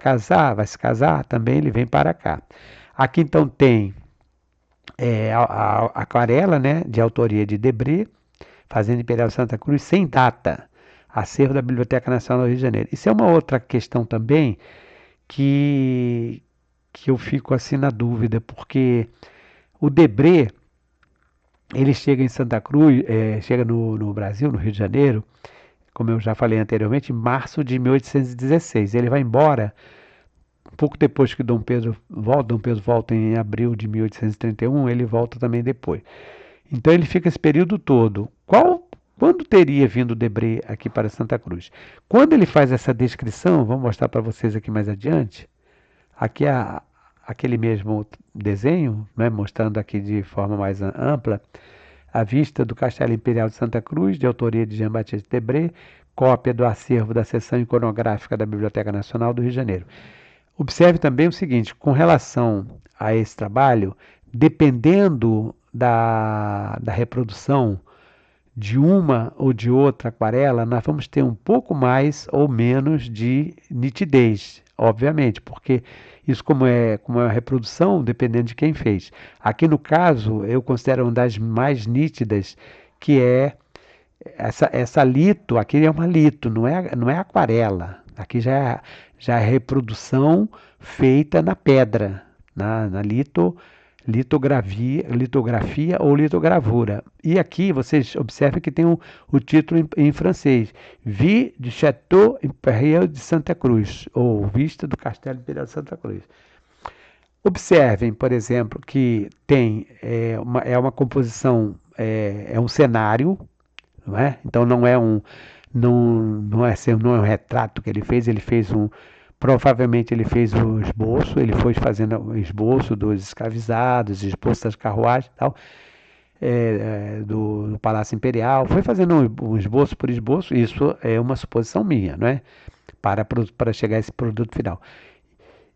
se casar, também ele vem para cá. Aqui então tem a aquarela, né, de autoria de Debré, Fazenda Imperial de Santa Cruz, sem data, acervo da Biblioteca Nacional do Rio de Janeiro. Isso é uma outra questão também que eu fico assim na dúvida, porque o Debré, ele chega em Santa Cruz, chega no Brasil, no Rio de Janeiro, como eu já falei anteriormente, em março de 1816. Ele vai embora um pouco depois que Dom Pedro volta em abril de 1831, ele volta também depois. Então ele fica esse período todo. Quando teria vindo Debré aqui para Santa Cruz? Quando ele faz essa descrição, vou mostrar para vocês aqui mais adiante, aqui aquele mesmo desenho, né, mostrando aqui de forma mais ampla, a vista do Castelo Imperial de Santa Cruz, de autoria de Jean-Baptiste Debré, cópia do acervo da seção iconográfica da Biblioteca Nacional do Rio de Janeiro. Observe também o seguinte, com relação a esse trabalho, dependendo da reprodução de uma ou de outra aquarela, nós vamos ter um pouco mais ou menos de nitidez, obviamente, porque isso como é uma reprodução, dependendo de quem fez. Aqui no caso, eu considero uma das mais nítidas, que é essa lito, aqui é uma lito, não é aquarela. Aqui já é reprodução feita na pedra, na litografia ou litogravura. E aqui vocês observam que tem o título em francês, Vue du Château Impérial de Santa Cruz, ou Vista do Castelo Imperial de Santa Cruz. Observem, por exemplo, que tem uma composição, é um cenário, não é? Então não é um retrato que ele fez provavelmente ele fez o esboço, ele foi fazendo o esboço dos escravizados, esboço das carruagens e tal, do Palácio Imperial, foi fazendo um esboço por esboço, isso é uma suposição minha, não é? Para chegar a esse produto final.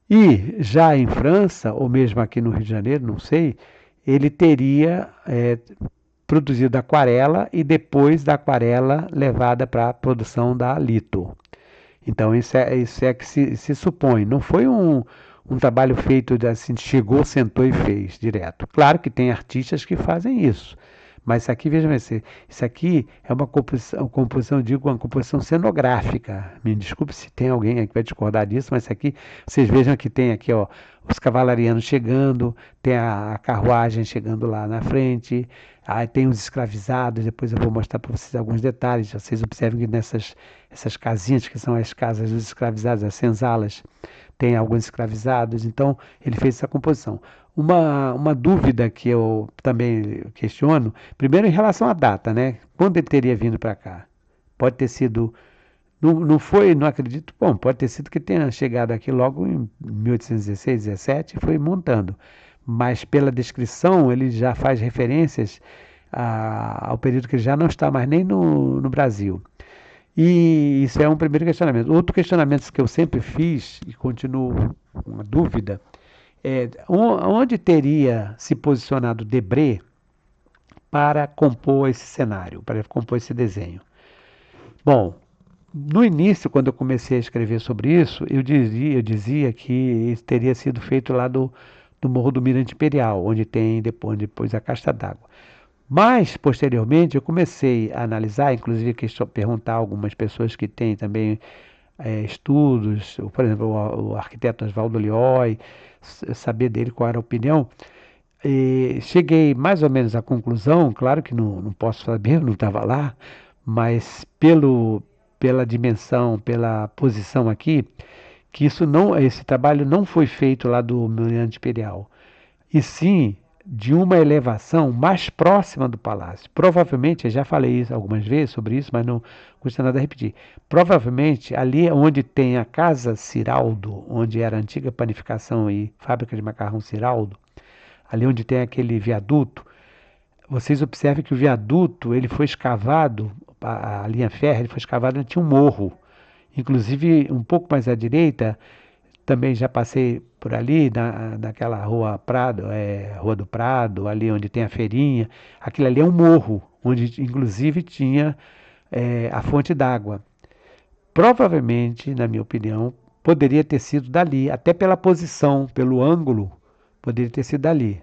E já em França, ou mesmo aqui no Rio de Janeiro, não sei, ele teria produzido aquarela e depois da aquarela levada para a produção da lito. Então isso é que se supõe. Não foi um trabalho feito assim, chegou, sentou e fez direto. Claro que tem artistas que fazem isso. Mas isso aqui, veja bem, isso aqui é uma composição cenográfica. Me desculpe se tem alguém que vai discordar disso, mas isso aqui, vocês vejam que tem aqui, ó, os cavalarianos chegando, tem a carruagem chegando lá na frente, aí tem os escravizados, depois eu vou mostrar para vocês alguns detalhes. Vocês observem que essas casinhas, que são as casas dos escravizados, as senzalas, tem alguns escravizados, então ele fez essa composição. Uma dúvida que eu também questiono, primeiro em relação à data, né? Quando ele teria vindo para cá? Pode ter sido, não acredito, bom, pode ter sido que tenha chegado aqui logo em 1816, 17 e foi montando. Mas pela descrição ele já faz referências ao período que ele já não está mais nem no Brasil. E isso é um primeiro questionamento. Outro questionamento que eu sempre fiz e continuo com uma dúvida Onde teria se posicionado Debré para compor esse cenário, para compor esse desenho? Bom, no início, quando eu comecei a escrever sobre isso, eu dizia que isso teria sido feito lá do Morro do Mirante Imperial, onde tem depois a Caixa d'Água. Mas, posteriormente, eu comecei a analisar, inclusive perguntar a algumas pessoas que têm também estudos, por exemplo, o arquiteto Oswaldo Lioy, saber dele qual era a opinião. E cheguei mais ou menos à conclusão, claro que não posso saber, não estava lá, mas pela dimensão, pela posição aqui, que esse trabalho não foi feito lá do Mirante Imperial, e sim de uma elevação mais próxima do palácio. Provavelmente, eu já falei isso algumas vezes sobre isso, mas não custa nada repetir. Provavelmente, ali onde tem a Casa Ciraldo, onde era a antiga panificação e fábrica de macarrão Ciraldo, ali onde tem aquele viaduto, vocês observem que o viaduto ele foi escavado, a linha férrea ele foi escavada, tinha um morro. Inclusive, um pouco mais à direita, também já passei por ali, naquela rua Prado, Rua do Prado, ali onde tem a feirinha. Aquilo ali é um morro, onde inclusive tinha a fonte d'água. Provavelmente, na minha opinião, poderia ter sido dali, até pela posição, pelo ângulo, poderia ter sido dali,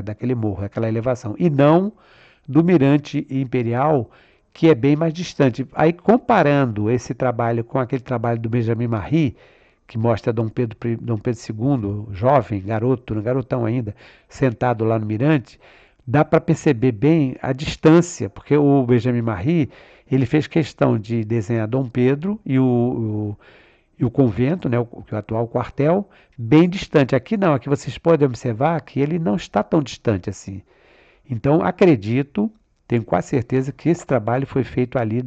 daquele morro, aquela elevação. E não do Mirante Imperial, que é bem mais distante. Aí, comparando esse trabalho com aquele trabalho do Benjamin Marri, que mostra Dom Pedro II, jovem, garotão ainda, sentado lá no Mirante, dá para perceber bem a distância, porque o Benjamin Marri, ele fez questão de desenhar Dom Pedro e o convento, né, o atual quartel, bem distante. Aqui não, aqui vocês podem observar que ele não está tão distante assim. Então, acredito, tenho quase certeza que esse trabalho foi feito ali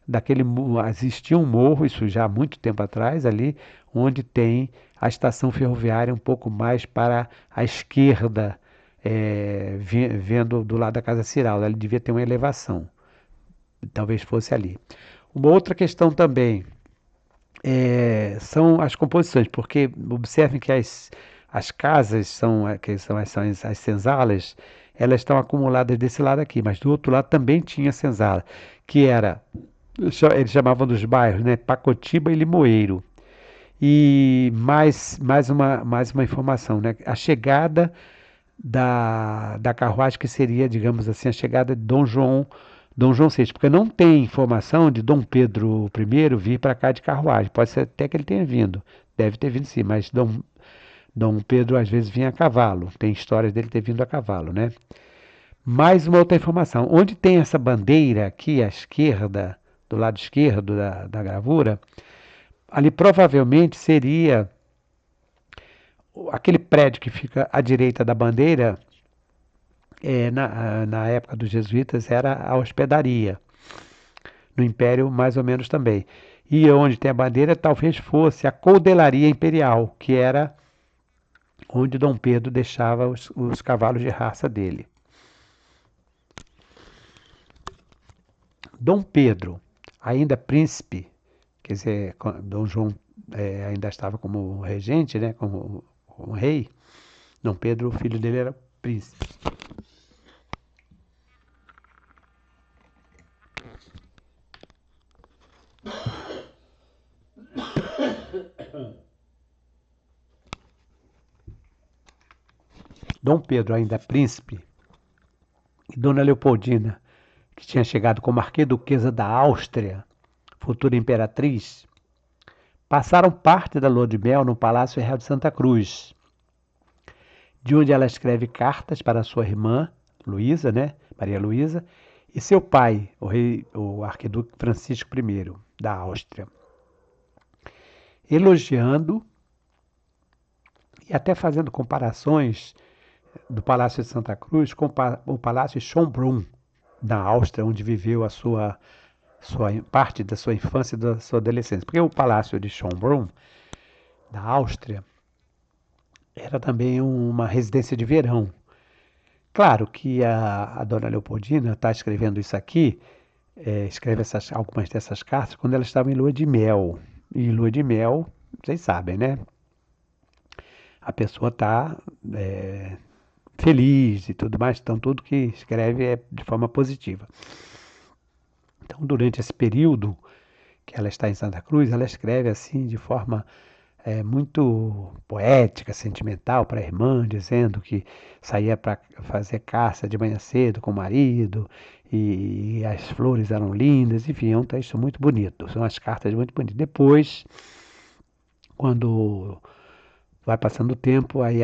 daquele. Existia um morro, isso já há muito tempo atrás, ali, onde tem a estação ferroviária um pouco mais para a esquerda, vendo do lado da Casa Ciraldo. Ele devia ter uma elevação. Talvez fosse ali. Uma outra questão também são as composições, porque observem que as casas que são as senzalas, elas estão acumuladas desse lado aqui, mas do outro lado também tinha senzala, que era, eles chamavam dos bairros, né, Pacotiba e Limoeiro. E mais uma informação, né, a chegada da carruagem, que seria, digamos assim, a chegada de Dom João VI, porque não tem informação de Dom Pedro I vir para cá de carruagem. Pode ser até que ele tenha vindo, deve ter vindo sim, mas Dom Pedro às vezes vinha a cavalo. Tem histórias dele ter vindo a cavalo, né? Mais uma outra informação. Onde tem essa bandeira aqui à esquerda, do lado esquerdo da gravura, ali provavelmente seria aquele prédio que fica à direita da bandeira. Na época dos jesuítas era a hospedaria. No Império, mais ou menos também. E onde tem a bandeira, talvez fosse a Coudelaria Imperial, que era onde Dom Pedro deixava os cavalos de raça dele. Dom Pedro, ainda príncipe, quer dizer, Dom João ainda estava como regente, né, como rei. Dom Pedro, o filho dele, era príncipe. Dom Pedro, ainda príncipe, e Dona Leopoldina, que tinha chegado como arquiduquesa da Áustria, futura imperatriz, passaram parte da lua de mel no Palácio Real de Santa Cruz, de onde ela escreve cartas para sua irmã, Luísa, né, Maria Luísa, e seu pai, o arquiduque Francisco I, da Áustria, elogiando e até fazendo comparações do Palácio de Santa Cruz com o Palácio Schönbrunn, na Áustria, onde viveu parte da sua infância e da sua adolescência. Porque o Palácio de Schönbrunn, da Áustria, era também uma residência de verão. Claro que a dona Leopoldina está escrevendo isso aqui, escreve algumas dessas cartas quando ela estava em lua de mel. E lua de mel, vocês sabem, né? a pessoa está feliz e tudo mais. Então, tudo que escreve é de forma positiva. Então, durante esse período que ela está em Santa Cruz, ela escreve assim de forma muito poética, sentimental para a irmã, dizendo que saía para fazer caça de manhã cedo com o marido e as flores eram lindas, enfim, é um texto muito bonito, são as cartas muito bonitas. Depois, quando vai passando o tempo, aí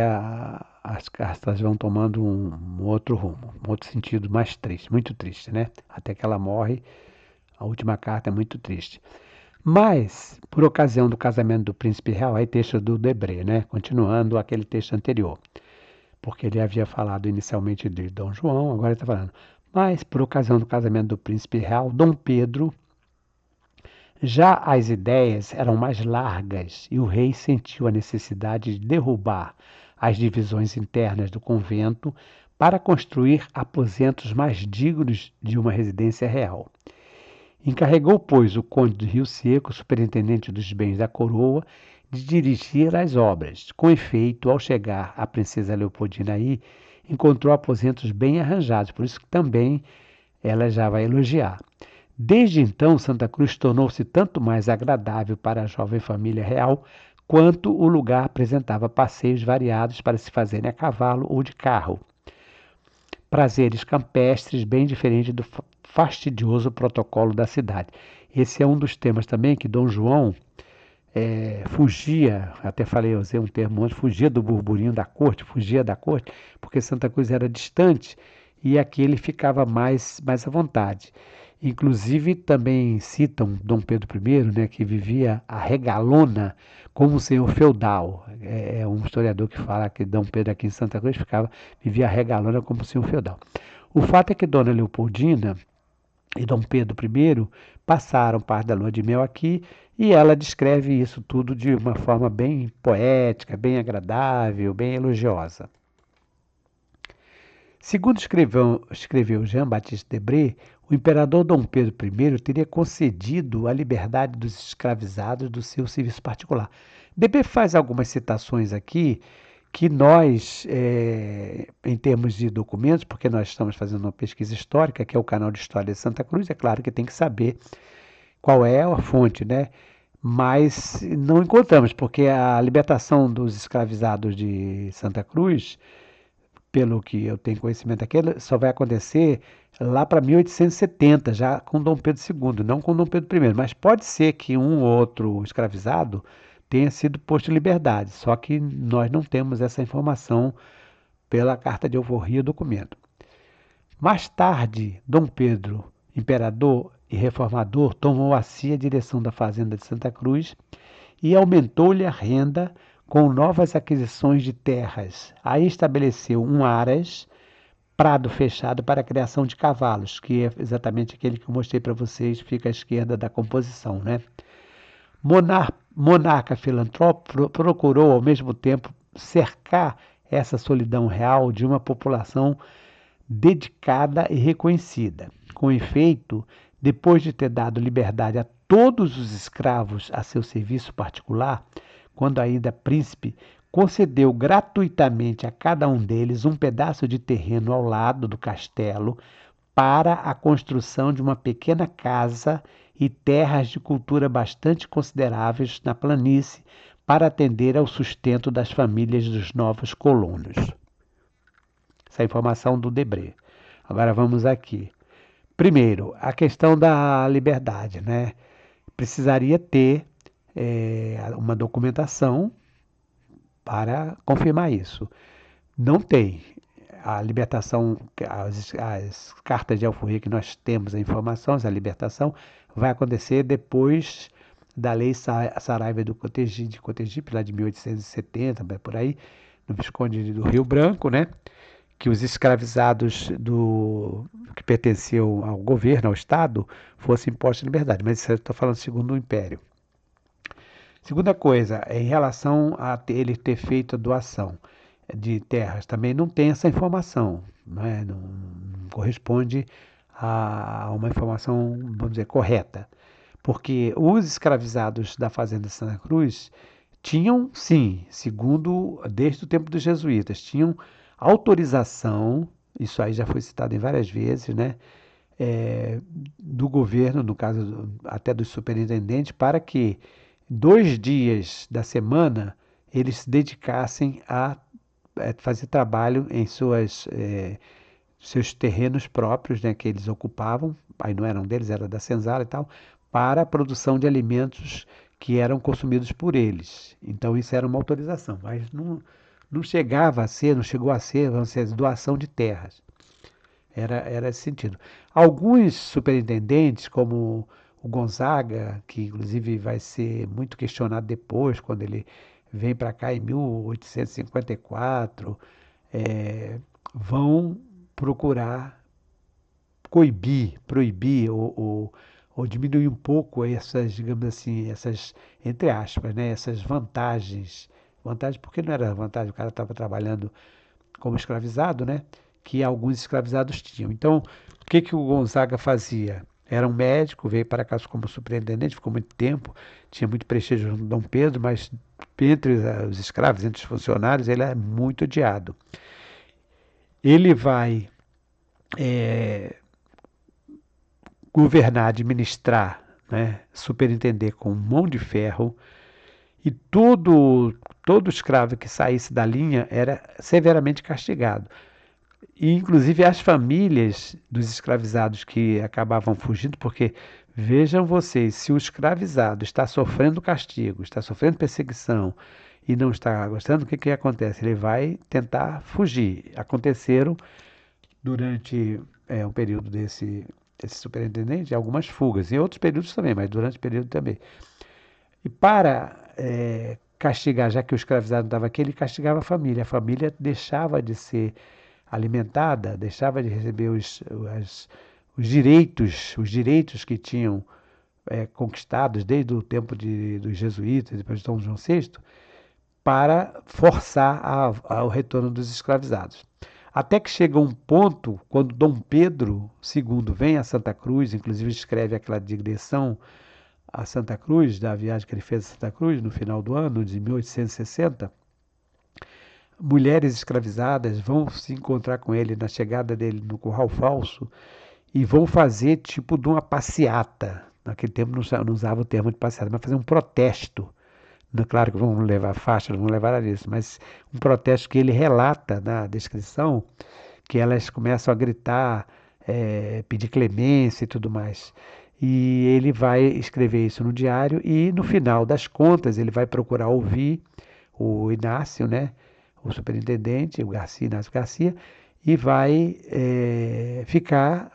as cartas vão tomando um outro rumo, um outro sentido mais triste, muito triste, né? Até que ela morre, a última carta é muito triste. Mas, por ocasião do casamento do príncipe real, aí texto do Debré, né? Continuando aquele texto anterior. Porque ele havia falado inicialmente de Dom João, agora ele está falando. Mas, por ocasião do casamento do príncipe real, Dom Pedro, já as ideias eram mais largas e o rei sentiu a necessidade de derrubar as divisões internas do convento para construir aposentos mais dignos de uma residência real. Encarregou, pois, o conde do Rio Seco, superintendente dos bens da coroa, de dirigir as obras. Com efeito, ao chegar a princesa Leopoldina aí, encontrou aposentos bem arranjados, por isso que também ela já vai elogiar. Desde então, Santa Cruz tornou-se tanto mais agradável para a jovem família real, quanto o lugar apresentava passeios variados para se fazerem a cavalo ou de carro. Prazeres campestres bem diferentes do fastidioso protocolo da cidade. Esse é um dos temas também que Dom João fugia, até falei, eu usei um termo antes, fugia do burburinho da corte, fugia da corte, porque Santa Cruz era distante e aqui ele ficava mais à vontade. Inclusive também citam Dom Pedro I, né, que vivia a regalona como um senhor feudal. É um historiador que fala que Dom Pedro aqui em Santa Cruz vivia a regalona como um senhor feudal. O fato é que Dona Leopoldina e Dom Pedro I passaram parte da lua de mel aqui e ela descreve isso tudo de uma forma bem poética, bem agradável, bem elogiosa. Segundo escreveu Jean-Baptiste Debré, o imperador Dom Pedro I teria concedido a liberdade dos escravizados do seu serviço particular. Debré faz algumas citações aqui que nós, em termos de documentos, porque nós estamos fazendo uma pesquisa histórica, que é o canal de História de Santa Cruz, é claro que tem que saber qual é a fonte, né? Mas não encontramos, porque a libertação dos escravizados de Santa Cruz, pelo que eu tenho conhecimento aqui, só vai acontecer lá para 1870, já com Dom Pedro II, não com Dom Pedro I. Mas pode ser que um ou outro escravizado tenha sido posto em liberdade, só que nós não temos essa informação pela carta de alforria documento. Mais tarde, Dom Pedro, imperador e reformador, tomou a si a direção da fazenda de Santa Cruz e aumentou-lhe a renda com novas aquisições de terras. Aí estabeleceu um aras, prado fechado para a criação de cavalos, que é exatamente aquele que eu mostrei para vocês, fica à esquerda da composição, né? Monarca filantropo procurou, ao mesmo tempo, cercar essa solidão real de uma população dedicada e reconhecida. Com efeito, depois de ter dado liberdade a todos os escravos a seu serviço particular, quando ainda príncipe, concedeu gratuitamente a cada um deles um pedaço de terreno ao lado do castelo para a construção de uma pequena casa e terras de cultura bastante consideráveis na planície para atender ao sustento das famílias dos novos colonos. Essa é a informação do Debré. Agora vamos aqui. Primeiro, a questão da liberdade, né? Precisaria ter uma documentação para confirmar isso. Não tem. A libertação, as cartas de alforria que nós temos, a informação, a libertação, vai acontecer depois da lei Saraiva de Cotegipe, lá de 1870, por aí, no Visconde do Rio Branco, né? Que os escravizados que pertenciam ao governo, ao Estado, fossem postos em liberdade. Mas isso eu estou falando segundo o Império. Segunda coisa, em relação a ele ter feito a doação de terras, também não tem essa informação, né? Não corresponde a uma informação, vamos dizer, correta. Porque os escravizados da Fazenda Santa Cruz Tinham, sim, segundo, desde o tempo dos jesuítas, tinham autorização, isso aí já foi citado em várias vezes, né? eh, do governo, no caso até dos superintendentes, para que 2 dias da semana eles se dedicassem a fazer trabalho em seus terrenos próprios, né, que eles ocupavam, aí não eram deles, era da senzala e tal, para a produção de alimentos que eram consumidos por eles. Então isso era uma autorização, mas não chegava a ser, não chegou a ser, vamos dizer, doação de terras. Era esse sentido. Alguns superintendentes, como o Gonzaga, que inclusive vai ser muito questionado depois, quando ele vem para cá em 1854, eh, vão procurar proibir ou diminuir um pouco essas, digamos assim, essas, entre aspas, né, essas vantagens. Vantagem porque não era vantagem, o cara estava trabalhando como escravizado, né? Que alguns escravizados tinham. Então, o que que o Gonzaga fazia? Era um médico, veio para cá como superintendente, ficou muito tempo, tinha muito prestígio no Dom Pedro, mas entre os escravos, entre os funcionários, ele é muito odiado. Ele vai governar, administrar, né, superintender com mão de ferro, e todo escravo que saísse da linha era severamente castigado. E, inclusive, as famílias dos escravizados que acabavam fugindo, porque vejam vocês, se o escravizado está sofrendo castigo, está sofrendo perseguição e não está gostando, o que que acontece? Ele vai tentar fugir. Aconteceram durante um período desse superintendente algumas fugas, em outros períodos também, mas durante o período também. E para castigar, já que o escravizado não estava aqui, ele castigava a família deixava de ser alimentada, deixava de receber os direitos que tinham conquistados desde o tempo dos jesuítas, depois de Dom João VI, para forçar ao retorno dos escravizados. Até que chega um ponto, quando Dom Pedro II vem a Santa Cruz, inclusive escreve aquela digressão a Santa Cruz, da viagem que ele fez a Santa Cruz no final do ano de 1860, mulheres escravizadas vão se encontrar com ele na chegada dele no Curral Falso e vão fazer tipo de uma passeata. Naquele tempo não usava o termo de passeata, mas fazer um protesto. Claro que vão levar faixa, não vão levar a isso, mas um protesto que ele relata na descrição, que elas começam a gritar, pedir clemência e tudo mais. E ele vai escrever isso no diário e no final das contas ele vai procurar ouvir o Inácio, né, o superintendente, o Garcia, Inácio Garcia, e vai ficar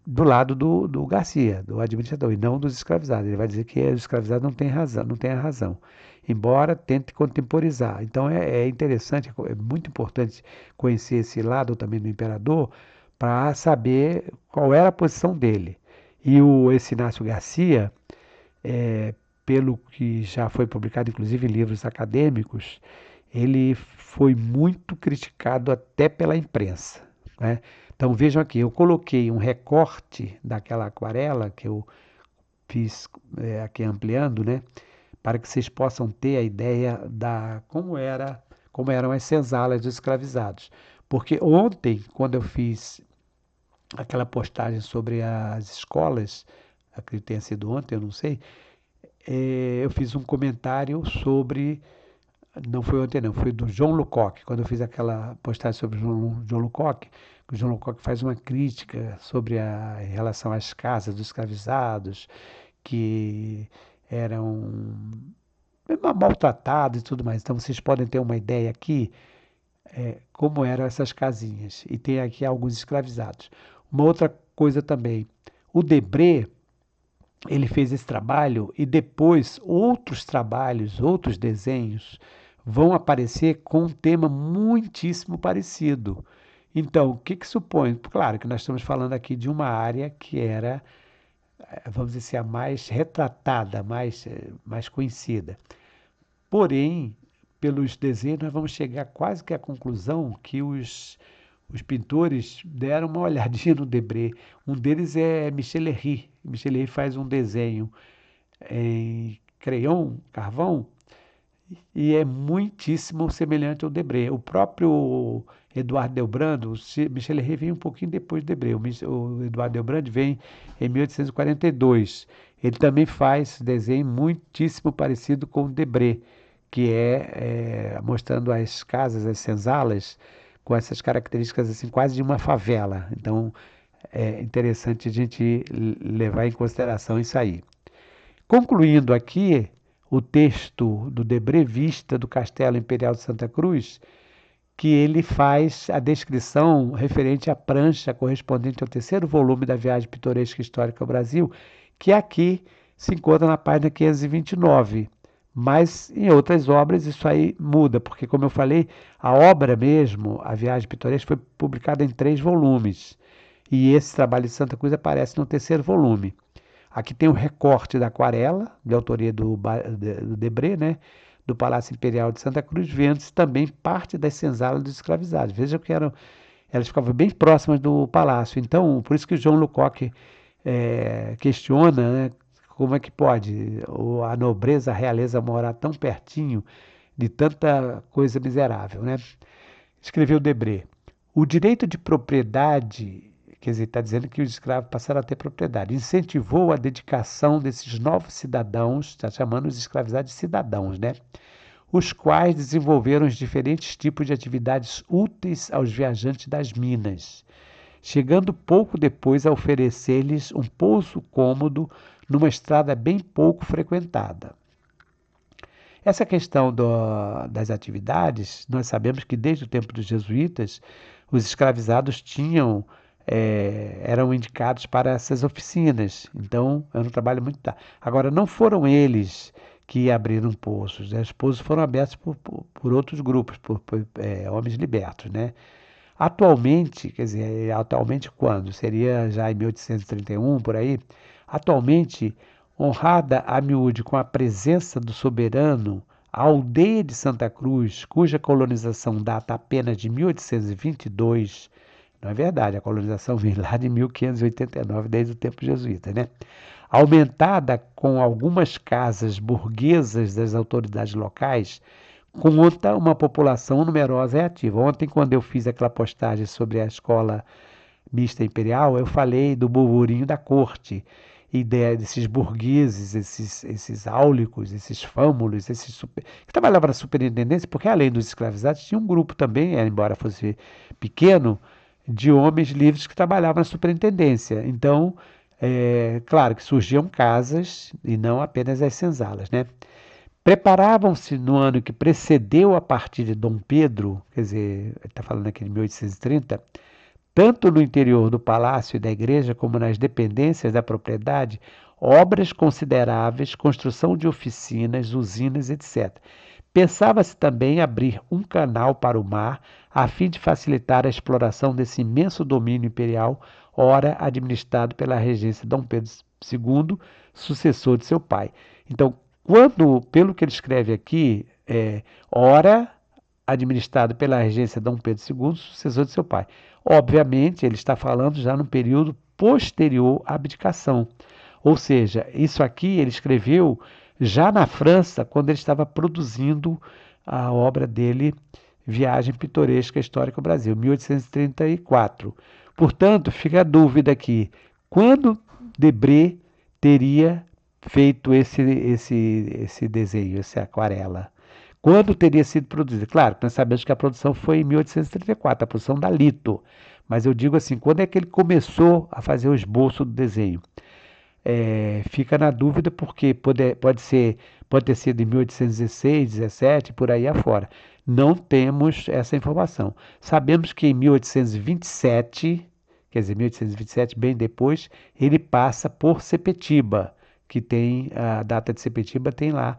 do lado do Garcia, do administrador, e não dos escravizados. Ele vai dizer que os escravizados não têm razão, não têm a razão, embora tente contemporizar. Então é interessante, é muito importante conhecer esse lado também do imperador para saber qual era a posição dele. E esse Inácio Garcia, é, pelo que já foi publicado, inclusive em livros acadêmicos, ele foi muito criticado até pela imprensa, né? Então vejam aqui, eu coloquei um recorte daquela aquarela que eu fiz aqui ampliando, né? Para que vocês possam ter a ideia da como eram as senzalas dos escravizados. Porque ontem, quando eu fiz aquela postagem sobre as escolas, acredito que tenha sido ontem, eu não sei, eu fiz um comentário sobre, não foi ontem não, foi do João Lucoque, quando eu fiz aquela postagem sobre o João Lucoque, o João Lucoque faz uma crítica sobre em relação às casas dos escravizados, que eram maltratados e tudo mais. Então vocês podem ter uma ideia aqui como eram essas casinhas. E tem aqui alguns escravizados. Uma outra coisa também, o Debré, ele fez esse trabalho e depois outros trabalhos, outros desenhos vão aparecer com um tema muitíssimo parecido. Então, o que que supõe? Claro que nós estamos falando aqui de uma área que era, vamos dizer assim, a mais retratada, mais conhecida. Porém, pelos desenhos, nós vamos chegar quase que à conclusão que os pintores deram uma olhadinha no Debré. Um deles é Michel Herry. Michel Herry faz um desenho em crayon, carvão, e é muitíssimo semelhante ao Debré. O próprio Eduardo Delbrand, o Michel Herré vem um pouquinho depois do Debré. O Eduardo Delbrand vem em 1842. Ele também faz desenho muitíssimo parecido com o Debré, que é mostrando as casas, as senzalas, com essas características assim, quase de uma favela. Então, é interessante a gente levar em consideração isso aí. Concluindo aqui o texto do Debré Vista do Castelo Imperial de Santa Cruz, que ele faz a descrição referente à prancha correspondente ao terceiro volume da Viagem Pitoresca Histórica ao Brasil, que aqui se encontra na página 529. Mas em outras obras isso aí muda, porque, como eu falei, a obra mesmo, a Viagem Pitoresca, foi publicada em 3 volumes. E esse trabalho de Santa Cruz aparece no terceiro volume. Aqui tem um recorte da aquarela, de autoria do Debré, né? Do Palácio Imperial de Santa Cruz, vendo-se também parte das senzalas dos escravizados. Vejam que elas ficavam bem próximas do palácio. Então, por isso que o João Lecoq questiona, né, como é que pode a nobreza, a realeza morar tão pertinho de tanta coisa miserável, né? Escreveu Debré. O direito de propriedade, quer dizer, está dizendo que os escravos passaram a ter propriedade, incentivou a dedicação desses novos cidadãos, está chamando os escravizados de cidadãos, né? Os quais desenvolveram os diferentes tipos de atividades úteis aos viajantes das minas, chegando pouco depois a oferecer-lhes um pouso cômodo numa estrada bem pouco frequentada. Essa questão das atividades, nós sabemos que desde o tempo dos jesuítas, os escravizados eram indicados para essas oficinas. Então, era um trabalho muito. Agora, não foram eles que abriram poços, né? Os poços foram abertos por outros grupos, por homens libertos, né? Atualmente, quer dizer, atualmente quando? Seria já em 1831, por aí. Atualmente, honrada a miúde com a presença do soberano, a aldeia de Santa Cruz, cuja colonização data apenas de 1822, não é verdade, a colonização vem lá de 1589, desde o tempo jesuíta, né? Aumentada com algumas casas burguesas das autoridades locais, conta uma população numerosa e ativa. Ontem, quando eu fiz aquela postagem sobre a escola mista imperial, eu falei do burburinho da corte, ideia desses burgueses, esses áulicos, esses fâmulos, que trabalhavam na superintendência, porque além dos escravizados, tinha um grupo também, embora fosse pequeno, de homens livres que trabalhavam na superintendência. Então, claro que surgiam casas e não apenas as senzalas, né? Preparavam-se no ano que precedeu a partida de Dom Pedro, quer dizer, ele está falando aqui de 1830, tanto no interior do palácio e da igreja como nas dependências da propriedade, obras consideráveis, construção de oficinas, usinas, etc. Pensava-se também abrir um canal para o mar, a fim de facilitar a exploração desse imenso domínio imperial, ora administrado pela regência de Dom Pedro II, sucessor de seu pai. Então, pelo que ele escreve aqui, ora administrado pela regência de Dom Pedro II, sucessor de seu pai. Obviamente, ele está falando já no período posterior à abdicação. Ou seja, isso aqui ele escreveu já na França, quando ele estava produzindo a obra dele, Viagem Pitoresca Histórica ao Brasil, 1834. Portanto, fica a dúvida aqui, quando Debré teria feito esse desenho, essa aquarela? Quando teria sido produzida? Claro, nós sabemos que a produção foi em 1834, a produção da Lito. Mas eu digo assim, quando é que ele começou a fazer o esboço do desenho? Fica na dúvida porque pode ter sido em 1816, 17, por aí afora. Não temos essa informação. Sabemos que em 1827, quer dizer, 1827, bem depois, ele passa por Sepetiba, que tem a data de Sepetiba, tem lá.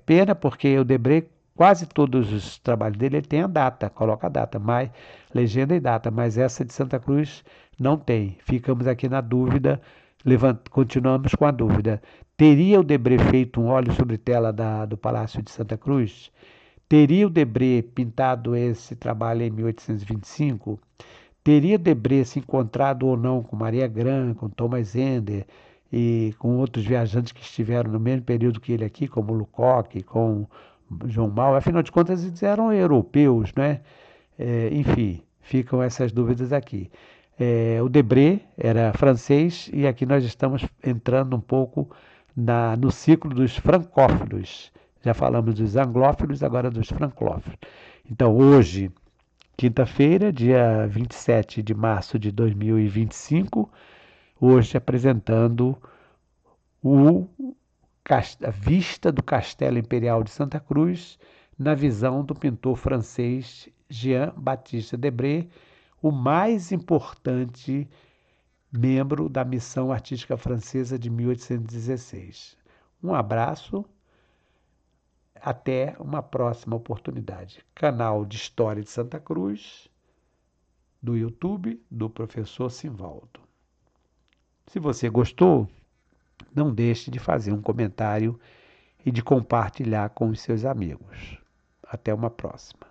Pena porque o Debré, quase todos os trabalhos dele, ele tem a data, coloca a data, mas legenda e data, mas essa de Santa Cruz não tem. Ficamos aqui na dúvida, continuamos com a dúvida. Teria o Debré feito um óleo sobre tela do Palácio de Santa Cruz? Teria o Debré pintado esse trabalho em 1825? Teria Debré se encontrado ou não com Maria Grant, com Thomas Ender, e com outros viajantes que estiveram no mesmo período que ele aqui, como Lucoque, com João Mal. Afinal de contas, eles eram europeus, né? Enfim, ficam essas dúvidas aqui. O Debré era francês e aqui nós estamos entrando um pouco no ciclo dos francófilos. Já falamos dos anglófilos, agora dos francófilos. Então, hoje, quinta-feira, dia 27 de março de 2025, hoje apresentando o, a vista do Castelo Imperial de Santa Cruz na visão do pintor francês Jean-Baptiste Debré, o mais importante membro da missão artística francesa de 1816. Um abraço, até uma próxima oportunidade. Canal de História de Santa Cruz, do YouTube, do professor Simvaldo. Se você gostou, não deixe de fazer um comentário e de compartilhar com os seus amigos. Até uma próxima.